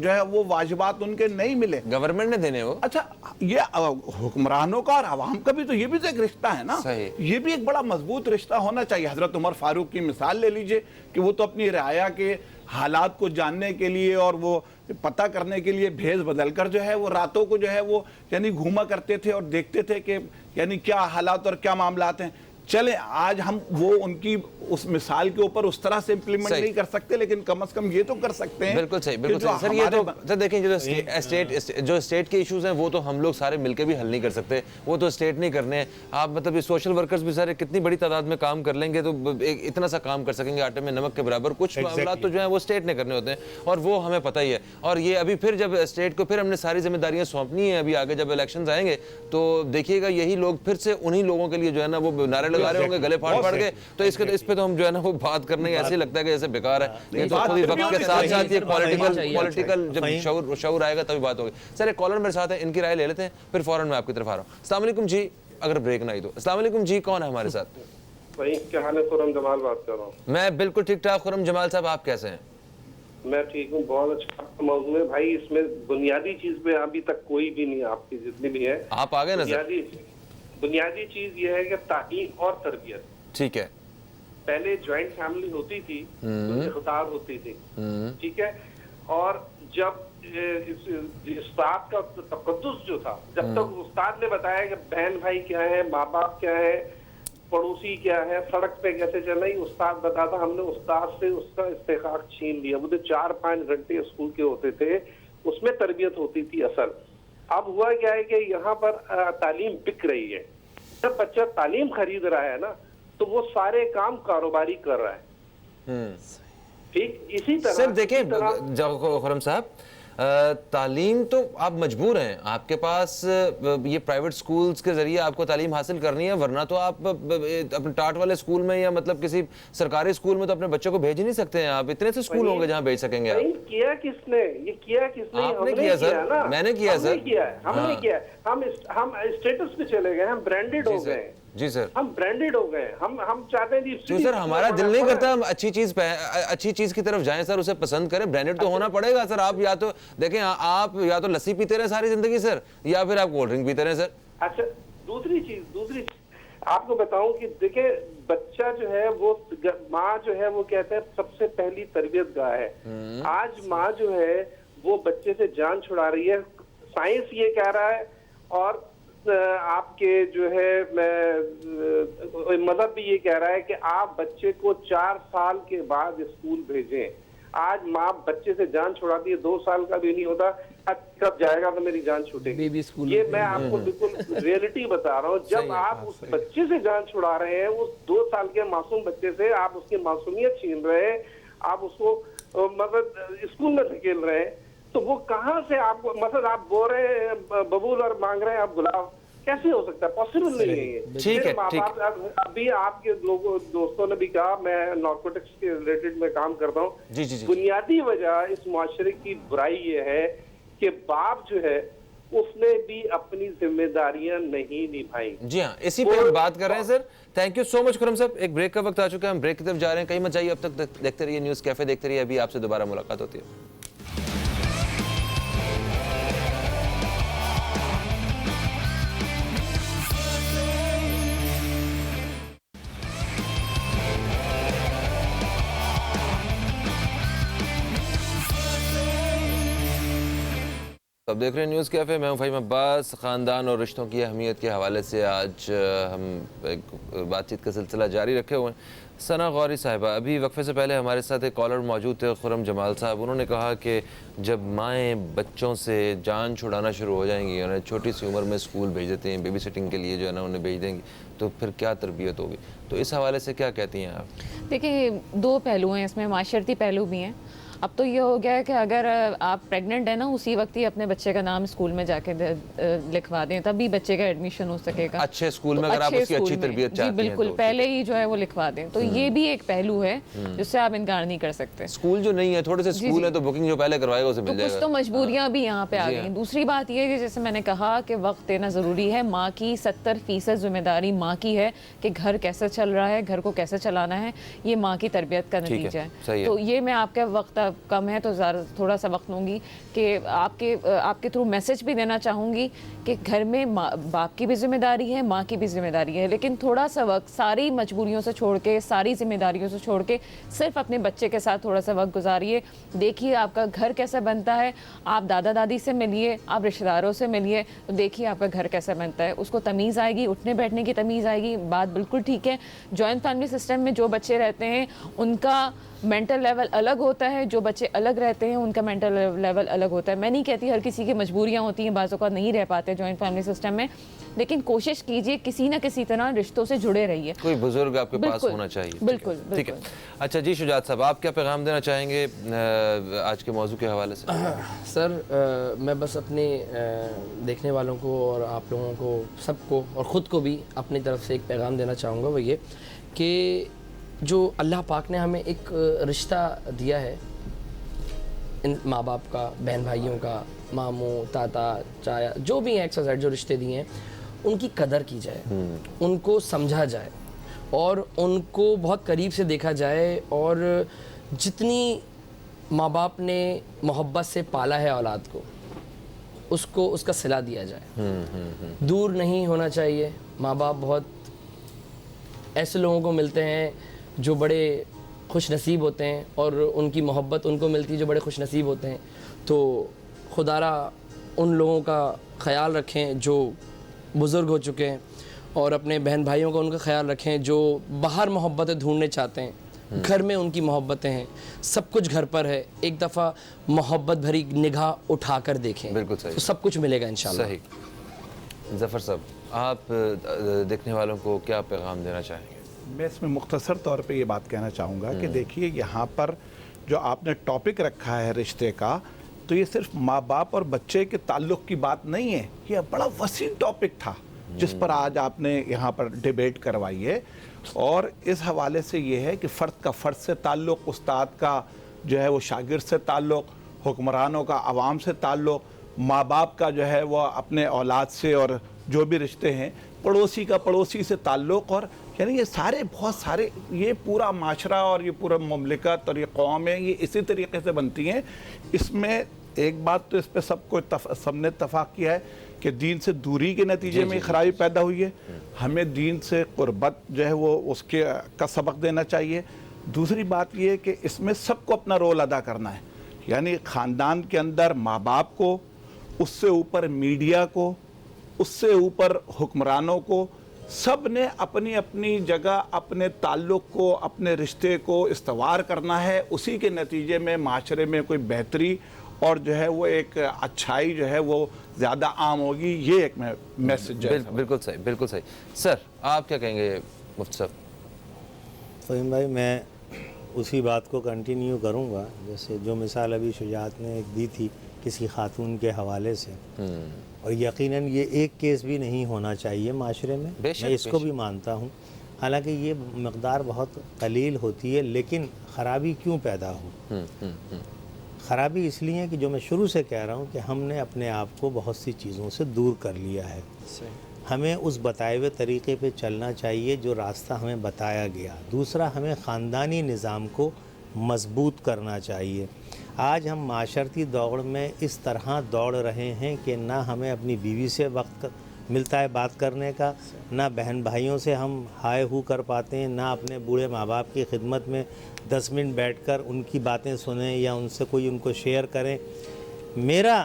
جو ہے وہ واجبات ان کے نہیں ملے, گورنمنٹ نے دینے وہ. اچھا یہ حکمرانوں کا اور عوام کا بھی تو یہ بھی تو ایک رشتہ ہے نا, یہ بھی ایک بڑا مضبوط رشتہ ہونا چاہیے. حضرت عمر فاروق کی مثال لے لیجئے کہ وہ تو اپنی رعایا کے حالات کو جاننے کے لیے اور وہ پتہ کرنے کے لیے بھیس بدل کر جو ہے وہ راتوں کو جو ہے وہ یعنی گھوما کرتے تھے اور دیکھتے تھے کہ یعنی کیا حالات اور کیا معاملات ہیں. چلیں آج ہم وہ ان کی اس مثال کے اوپر اس طرح سے امپلیمنٹ نہیں کر سکتے, لیکن کم از کم یہ تو کر سکتے ہیں. بالکل صحیح, بالکل صحیح سر. یہ تو دیکھیں جو اسٹیٹ کے ایشوز ہیں وہ تو ہم لوگ سارے مل کے بھی حل نہیں کر سکتے, وہ تو اسٹیٹ نہیں کرنے ہیں. آپ مطلب سوشل ورکرز بھی سارے کتنی بڑی تعداد میں کام کر لیں گے تو اتنا سا کام کر سکیں گے آٹے میں نمک کے برابر. کچھ معاملات تو جو ہیں وہ اسٹیٹ نے کرنے ہوتے ہیں اور وہ ہمیں پتہ ہی ہے. اور یہ ابھی پھر جب اسٹیٹ کو پھر ہم نے ساری ذمہ داریاں سونپنی ہیں, ابھی آگے جب الیکشنز آئیں گے تو دیکھیے گا یہی لوگ پھر سے انہی لوگوں کے لیے جو ہے نا وہ نعرے لگا رہے ہوں گے گلے پھاڑ پھاڑ کے. تو اس پہ تو ہم جو ہے نا وہ بات کرنے کے ایسے لگتا ہے کہ جیسے بیکار ہے. یہ تو خود ہی وقت کے ساتھ ساتھ یہ پولیٹیکل جب شعور آئے گا تبھی بات ہوگی. سر ایک کالر میرے ساتھ ہے, ان کی رائے لے لیتے ہیں پھر فوراً میں آپ کی طرف آ رہا ہوں. السلام علیکم جی, اگر بریک نہ آئی تو. السلام علیکم جی, کون ہے ہمارے ساتھ؟ بھائی کیا حال ہے؟ خرم جمال بات کر رہا ہوں. میں بالکل ٹھیک ٹھاک. خرم جمال صاحب آپ کیسے ہیں؟ میں ٹھیک ہوں. بہت اچھا موضوع ہے بھائی. اس میں بنیادی چیز پہ ابھی تک کوئی بھی نہیں, آپ کی جتنی بھی ہے آپ آگے نا سر. بنیادی چیز یہ ہے کہ تعلیم اور تربیت. ٹھیک ہے. پہلے جوائنٹ فیملی ہوتی تھی, خطاب ہوتی تھی, ٹھیک ہے, اور جب استاد کا تقدس جو تھا, جب تک استاد نے بتایا کہ بہن بھائی کیا ہے, ماں باپ کیا ہے, پڑوسی کیا ہے, سڑک پہ کیسے چلنا, استاد بتاتا. ہم نے استاد سے اس کا استحقاق چھین لیا. وہ 4-5 گھنٹے اسکول کے ہوتے تھے, اس میں تربیت ہوتی تھی اصل. اب ہوا کیا ہے کہ یہاں پر تعلیم بک رہی ہے. جب بچہ تعلیم خرید رہا ہے نا تو وہ سارے کام کاروباری کر رہا ہے. ٹھیک اسی طرح سر دیکھیں خرم صاحب, تعلیم تو آپ مجبور ہیں, آپ کے پاس یہ پرائیویٹ سکولز کے ذریعے آپ کو تعلیم حاصل کرنی ہے, ورنہ تو آپ اپنے ٹاٹ والے سکول میں یا مطلب کسی سرکاری سکول میں تو اپنے بچوں کو بھیج ہی نہیں سکتے ہیں آپ. اتنے سے سکول ہوں گے جہاں بھیج سکیں گے آپ. کیا کس نے یہ کیا, کس نے؟ آپ نے کیا سر, میں نے کیا سر. ہم نے کیا, ہم اسٹیٹس پہ چلے گئے, ہم برانڈیڈ ہو گئے. جی سر, ہم برانڈیڈ ہو گئے. ہم چاہتے ہیں جی سر, ہمارا دل نہیں کرتا ہم اچھی چیز کی طرف جائیں سر, اسے پسند کریں. برانڈیڈ تو ہونا پڑے گا سر. آپ یا تو دیکھیں, آپ یا تو لسی پیتے رہے ساری زندگی سر, یا پھر آپ کولڈ ڈرنک پیتے رہے سر. اچھا دوسری چیز آپ کو بتاؤں کہ دیکھیں, بچہ جو ہے وہ ماں جو ہے وہ کہتے ہیں سب سے پہلی تربیت گاہ ہے. آج ماں جو ہے وہ بچے سے جان چھڑا رہی ہے. سائنس یہ کہہ رہا ہے اور آپ کے جو ہے مذہب بھی یہ کہہ رہا ہے کہ آپ بچے کو 4 سال کے بعد اسکول بھیجیں. آج ماں بچے سے جان چھڑاتی ہے, 2 سال کا بھی نہیں ہوتا, کب جائے گا تو میری جان چھوٹے گی. یہ میں آپ کو بالکل ریئلٹی بتا رہا ہوں. جب آپ اس بچے سے جان چھڑا رہے ہیں, اس 2 سال کے معصوم بچے سے آپ اس کی معصومیت چھین رہے ہیں, آپ اس کو مطلب اسکول میں دھکیل رہے ہیں, تو وہ کہاں سے آپ کو مطلب آپ بول رہے ہیں ببول اور مانگ رہے ہیں آپ گلاب, کیسے ہو سکتا ہے؟ پاسبل نہیں ہے یہ. ٹھیک ہے, ابھی آپ کے لوگوں دوستوں نے بھی کہا, میں نارکوٹکس کے ریلیٹڈ میں کام کرتا ہوں. بنیادی وجہ اس معاشرے کی برائی یہ ہے کہ باپ جو ہے اس نے بھی اپنی ذمہ داریاں نہیں نبھائی. جی ہاں, اسی پہ ہم بات کر رہے ہیں سر. تھینک یو سو مچ خرم صاحب. ایک بریک کا وقت آ چکا ہے, ہم بریک کی طرف جا رہے ہیں. کہیں مت جائیے, اب تک دیکھتے رہیے نیوز کیفے, دیکھتے رہیے. ابھی آپ سے دوبارہ ملاقات ہوتی ہے. اب دیکھ رہے ہیں نیوز کیفے, میں ہوں فہیم عباس. خاندان اور رشتوں کی اہمیت کے حوالے سے آج ہم ایک بات چیت کا سلسلہ جاری رکھے ہوئے ہیں. ثنا غوری صاحبہ, ابھی وقفے سے پہلے ہمارے ساتھ ایک کالر موجود تھے, خرم جمال صاحب. انہوں نے کہا کہ جب مائیں بچوں سے جان چھڑانا شروع ہو جائیں گی, انہیں چھوٹی سی عمر میں اسکول بھیج دیتے ہیں, بیبی سٹنگ کے لیے جو ہے نا انہیں بھیج دیں گی, تو پھر کیا تربیت ہوگی. تو اس حوالے سے کیا کہتی ہیں آپ؟ دیکھیں 2 پہلو ہیں اس میں, معاشرتی پہلو بھی ہیں اب تو یہ ہو گیا ہے کہ اگر آپ پریگننٹ ہیں نا اسی وقت ہی اپنے بچے کا نام اسکول میں جا کے لکھوا دیں تبھی بچے کا ایڈمیشن ہو سکے گا اچھے اسکول میں اگر آپ اس کی اچھی تربیت چاہتی ہیں. جی بالکل پہلے ہی جو ہے وہ لکھوا دیں. تو یہ بھی ایک پہلو ہے جس سے آپ انکار نہیں کر سکتے. اسکول جو نہیں ہے تھوڑے سے اسکول ہے تو بکنگ جو پہلے کروائے گا اسے مل جائے گا. کچھ تو مجبوریاں بھی یہاں پہ آ گئی. دوسری بات یہ ہے کہ جیسے میں نے کہا کہ وقت دینا ضروری ہے. ماں کی 70% ذمہ داری ماں کی ہے کہ گھر کیسے چل رہا ہے, گھر کو کیسے چلانا ہے, یہ ماں کی تربیت کا نتیجہ ہے. تو یہ میں آپ کا وقت کم ہے تو تھوڑا سا وقت لوں گی کہ آپ کے تھرو میسج بھی دینا چاہوں گی کہ گھر میں باپ کی بھی ذمہ داری ہے, ماں کی بھی ذمہ داری ہے, لیکن تھوڑا سا وقت ساری مجبوریوں سے چھوڑ کے, ساری ذمہ داریوں سے چھوڑ کے صرف اپنے بچے کے ساتھ تھوڑا سا وقت گزاریے. دیکھیے آپ کا گھر کیسا بنتا ہے, آپ دادا دادی سے ملیے, آپ رشتہ داروں سے ملیے, تو دیکھیے آپ کا گھر کیسا بنتا ہے. اس کو تمیز آئے گی, اٹھنے بیٹھنے کی تمیز آئے گی. بات بالکل ٹھیک ہے, جوائنٹ فیملی سسٹم میں جو بچے رہتے ہیں ان کا مینٹل لیول الگ ہوتا ہے, جو بچے الگ رہتے ہیں ان کا مینٹل لیول الگ ہوتا ہے. میں نہیں کہتی ہر کسی کی مجبوریاں ہوتی ہیں, بعض اوقات نہیں رہ پاتے جوائنٹ فیملی سسٹم میں, لیکن کوشش کیجیے کسی نہ کسی طرح رشتوں سے جڑے رہیے. کوئی بزرگ آپ کے پاس ہونا چاہیے. بالکل ٹھیک ہے. اچھا جی شجاعت صاحب, آپ کیا پیغام دینا چاہیں گے آج کے موضوع کے حوالے سے؟ سر میں بس اپنے دیکھنے والوں کو اور آپ لوگوں کو سب کو اور خود کو بھی اپنی طرف سے ایک پیغام دینا چاہوں گا, وہ یہ کہ جو اللہ پاک نے ہمیں ایک رشتہ دیا ہے ان ماں باپ کا, بہن بھائیوں کا, ماموں, تاتا, چایا, جو بھی ہیں ایکس وائی زیڈ جو رشتے دیے ہیں, ان کی قدر کی جائے, ان کو سمجھا جائے اور ان کو بہت قریب سے دیکھا جائے, اور جتنی ماں باپ نے محبت سے پالا ہے اولاد کو اس کا صلہ دیا جائے. دور نہیں ہونا چاہیے. ماں باپ بہت ایسے لوگوں کو ملتے ہیں جو بڑے خوش نصیب ہوتے ہیں اور ان کی محبت ان کو ملتی ہے جو بڑے خوش نصیب ہوتے ہیں. تو خدا را ان لوگوں کا خیال رکھیں جو بزرگ ہو چکے ہیں, اور اپنے بہن بھائیوں کا ان کا خیال رکھیں جو باہر محبتیں ڈھونڈنے چاہتے ہیں. گھر میں ان کی محبتیں ہیں, سب کچھ گھر پر ہے. ایک دفعہ محبت بھری نگاہ اٹھا کر دیکھیں, بالکل صحیح, تو سب کچھ ملے گا انشاءاللہ. صحیح. ظفر صاحب, آپ دیکھنے والوں کو کیا پیغام دینا چاہیں گے؟ میں اس میں مختصر طور پہ یہ بات کہنا چاہوں گا کہ دیکھیے یہاں پر جو آپ نے ٹاپک رکھا ہے رشتے کا, تو یہ صرف ماں باپ اور بچے کے تعلق کی بات نہیں ہے, یہ بڑا وسیع ٹاپک تھا جس پر آج آپ نے یہاں پر ڈیبیٹ کروائی ہے. اور اس حوالے سے یہ ہے کہ فرد کا فرد سے تعلق, استاد کا جو ہے وہ شاگرد سے تعلق, حکمرانوں کا عوام سے تعلق, ماں باپ کا جو ہے وہ اپنے اولاد سے, اور جو بھی رشتے ہیں, پڑوسی کا پڑوسی سے تعلق, اور یعنی یہ سارے بہت سارے, یہ پورا معاشرہ اور یہ پورا مملکت اور یہ قوم ہے, یہ اسی طریقے سے بنتی ہیں. اس میں ایک بات تو اس پہ سب نے اتفاق کیا ہے کہ دین سے دوری کے نتیجے میں خرابی پیدا ہوئی ہے. ہمیں دین سے قربت جو ہے وہ اس کا سبق دینا چاہیے. دوسری بات یہ ہے کہ اس میں سب کو اپنا رول ادا کرنا ہے, یعنی خاندان کے اندر ماں باپ کو, اس سے اوپر میڈیا کو, اس سے اوپر حکمرانوں کو, سب نے اپنی اپنی جگہ اپنے تعلق کو, اپنے رشتے کو استوار کرنا ہے. اسی کے نتیجے میں معاشرے میں کوئی بہتری اور جو ہے وہ ایک اچھائی جو ہے وہ زیادہ عام ہوگی. یہ ایک میسج ہے. بالکل صحیح, بالکل صحیح. سر آپ کیا کہیں گے مفتی صاحب؟ فہیم بھائی, میں اسی بات کو کنٹینیو کروں گا جیسے جو مثال ابھی شجاعت نے ایک دی تھی کسی خاتون کے حوالے سے, اور یقیناً یہ ایک کیس بھی نہیں ہونا چاہیے معاشرے میں, میں اس کو بھی مانتا ہوں. حالانکہ یہ مقدار بہت قلیل ہوتی ہے, لیکن خرابی کیوں پیدا ہو؟ خرابی اس لیے کہ جو میں شروع سے کہہ رہا ہوں کہ ہم نے اپنے آپ کو بہت سی چیزوں سے دور کر لیا ہے. ہمیں اس بتائے ہوئے طریقے پہ چلنا چاہیے جو راستہ ہمیں بتایا گیا. دوسرا, ہمیں خاندانی نظام کو مضبوط کرنا چاہیے. آج ہم معاشرتی دوڑ میں اس طرح دوڑ رہے ہیں کہ نہ ہمیں اپنی بیوی سے وقت ملتا ہے بات کرنے کا, نہ بہن بھائیوں سے ہم ہائے ہو کر پاتے ہیں, نہ اپنے بوڑھے ماں باپ کی خدمت میں 10 منٹ بیٹھ کر ان کی باتیں سنیں یا ان سے کوئی ان کو شیئر کریں. میرا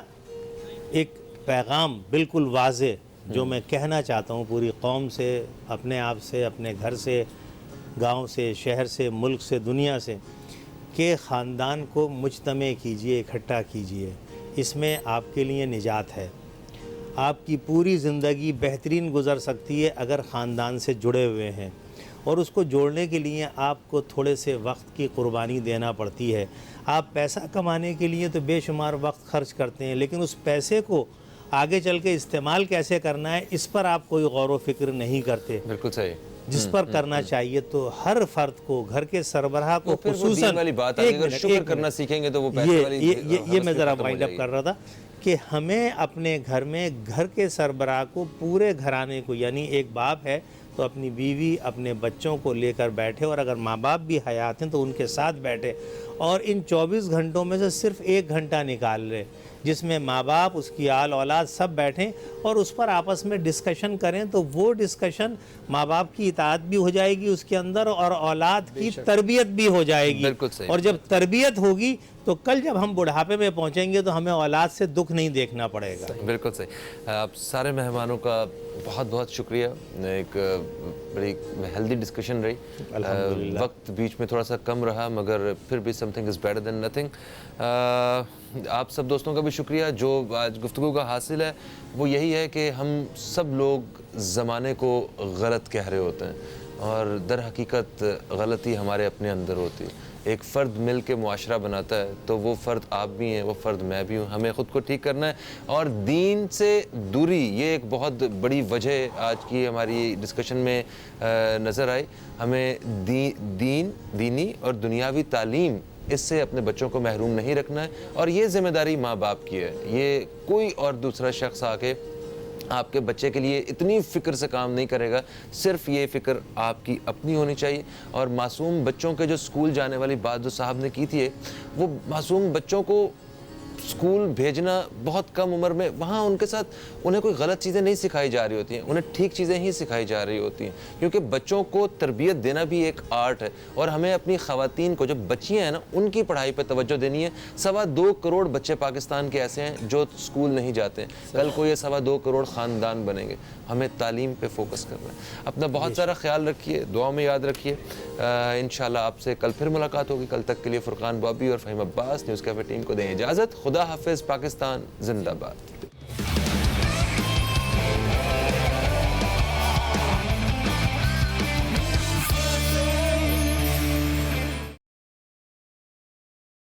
ایک پیغام بالکل واضح جو میں کہنا چاہتا ہوں پوری قوم سے, اپنے آپ سے, اپنے گھر سے, گاؤں سے, شہر سے, ملک سے, دنیا سے, کہ خاندان کو مجتمع کیجئے, اکٹھا کیجئے. اس میں آپ کے لیے نجات ہے. آپ کی پوری زندگی بہترین گزر سکتی ہے اگر خاندان سے جڑے ہوئے ہیں. اور اس کو جوڑنے کے لیے آپ کو تھوڑے سے وقت کی قربانی دینا پڑتی ہے. آپ پیسہ کمانے کے لیے تو بے شمار وقت خرچ کرتے ہیں، لیکن اس پیسے کو آگے چل کے استعمال کیسے کرنا ہے اس پر آپ کوئی غور و فکر نہیں کرتے. بالکل صحیح. جس پر کرنا چاہیے. تو ہر فرد کو، گھر کے سربراہ کو خصوصاً شکر کرنا سیکھیں گے تو وہ پیسے والی یہ میں ذرا وائنڈ اپ کر رہا تھا کہ ہمیں اپنے گھر میں گھر کے سربراہ کو، پورے گھرانے کو، یعنی ایک باپ ہے تو اپنی بیوی اپنے بچوں کو لے کر بیٹھے، اور اگر ماں باپ بھی حیات ہیں تو ان کے ساتھ بیٹھے، اور ان 24 گھنٹوں میں سے صرف 1 گھنٹہ نکال لے جس میں ماں باپ، اس کی آل اولاد سب بیٹھیں اور اس پر آپس میں ڈسکشن کریں. تو وہ ڈسکشن ماں باپ کی اطاعت بھی ہو جائے گی اس کے اندر، اور اولاد کی تربیت بھی ہو جائے گی. اور جب تربیت ہوگی تو کل جب ہم بڑھاپے میں پہنچیں گے تو ہمیں اولاد سے دکھ نہیں دیکھنا پڑے گا. بالکل صحیح. آپ سارے مہمانوں کا بہت بہت شکریہ. ایک بڑی ہیلدی ڈسکشن رہی. وقت بیچ میں تھوڑا سا کم رہا مگر پھر بھی some thing is better than nothing. آپ سب دوستوں کا بھی شکریہ. جو آج گفتگو کا حاصل ہے وہ یہی ہے کہ ہم سب لوگ زمانے کو غلط کہہ رہے ہوتے ہیں، اور در حقیقت غلطی ہمارے اپنے اندر ہوتی ہے. ایک فرد مل کے معاشرہ بناتا ہے تو وہ فرد آپ بھی ہیں، وہ فرد میں بھی ہوں. ہمیں خود کو ٹھیک کرنا ہے، اور دین سے دوری یہ ایک بہت بڑی وجہ آج کی ہماری ڈسکشن میں نظر آئی. ہمیں دینی اور دنیاوی تعلیم اس سے اپنے بچوں کو محروم نہیں رکھنا ہے، اور یہ ذمہ داری ماں باپ کی ہے. یہ کوئی اور دوسرا شخص آ کے آپ کے بچے کے لیے اتنی فکر سے کام نہیں کرے گا. صرف یہ فکر آپ کی اپنی ہونی چاہیے. اور معصوم بچوں کے جو اسکول جانے والی بات جو صاحب نے کی تھی، وہ معصوم بچوں کو اسکول بھیجنا بہت کم عمر میں، وہاں ان کے ساتھ انہیں کوئی غلط چیزیں نہیں سکھائی جا رہی ہوتی ہیں، انہیں ٹھیک چیزیں ہی سکھائی جا رہی ہوتی ہیں. کیونکہ بچوں کو تربیت دینا بھی ایک آرٹ ہے، اور ہمیں اپنی خواتین کو جو بچیاں ہیں نا ان کی پڑھائی پہ توجہ دینی ہے. 2.25 کروڑ بچے پاکستان کے ایسے ہیں جو اسکول نہیں جاتے ہیں. کل کو یہ 2.25 کروڑ خاندان بنیں گے. ہمیں تعلیم پہ فوکس کرنا ہے. اپنا بہت سارا خیال رکھیے، دعا میں یاد رکھیے. انشاءاللہ آپ سے کل پھر ملاقات ہوگی. کل تک کے لیے فرقان بابی اور فہیم عباس نیوز کیفے ٹیم کو دیں اجازت. خدا حافظ. پاکستان زندہ باد.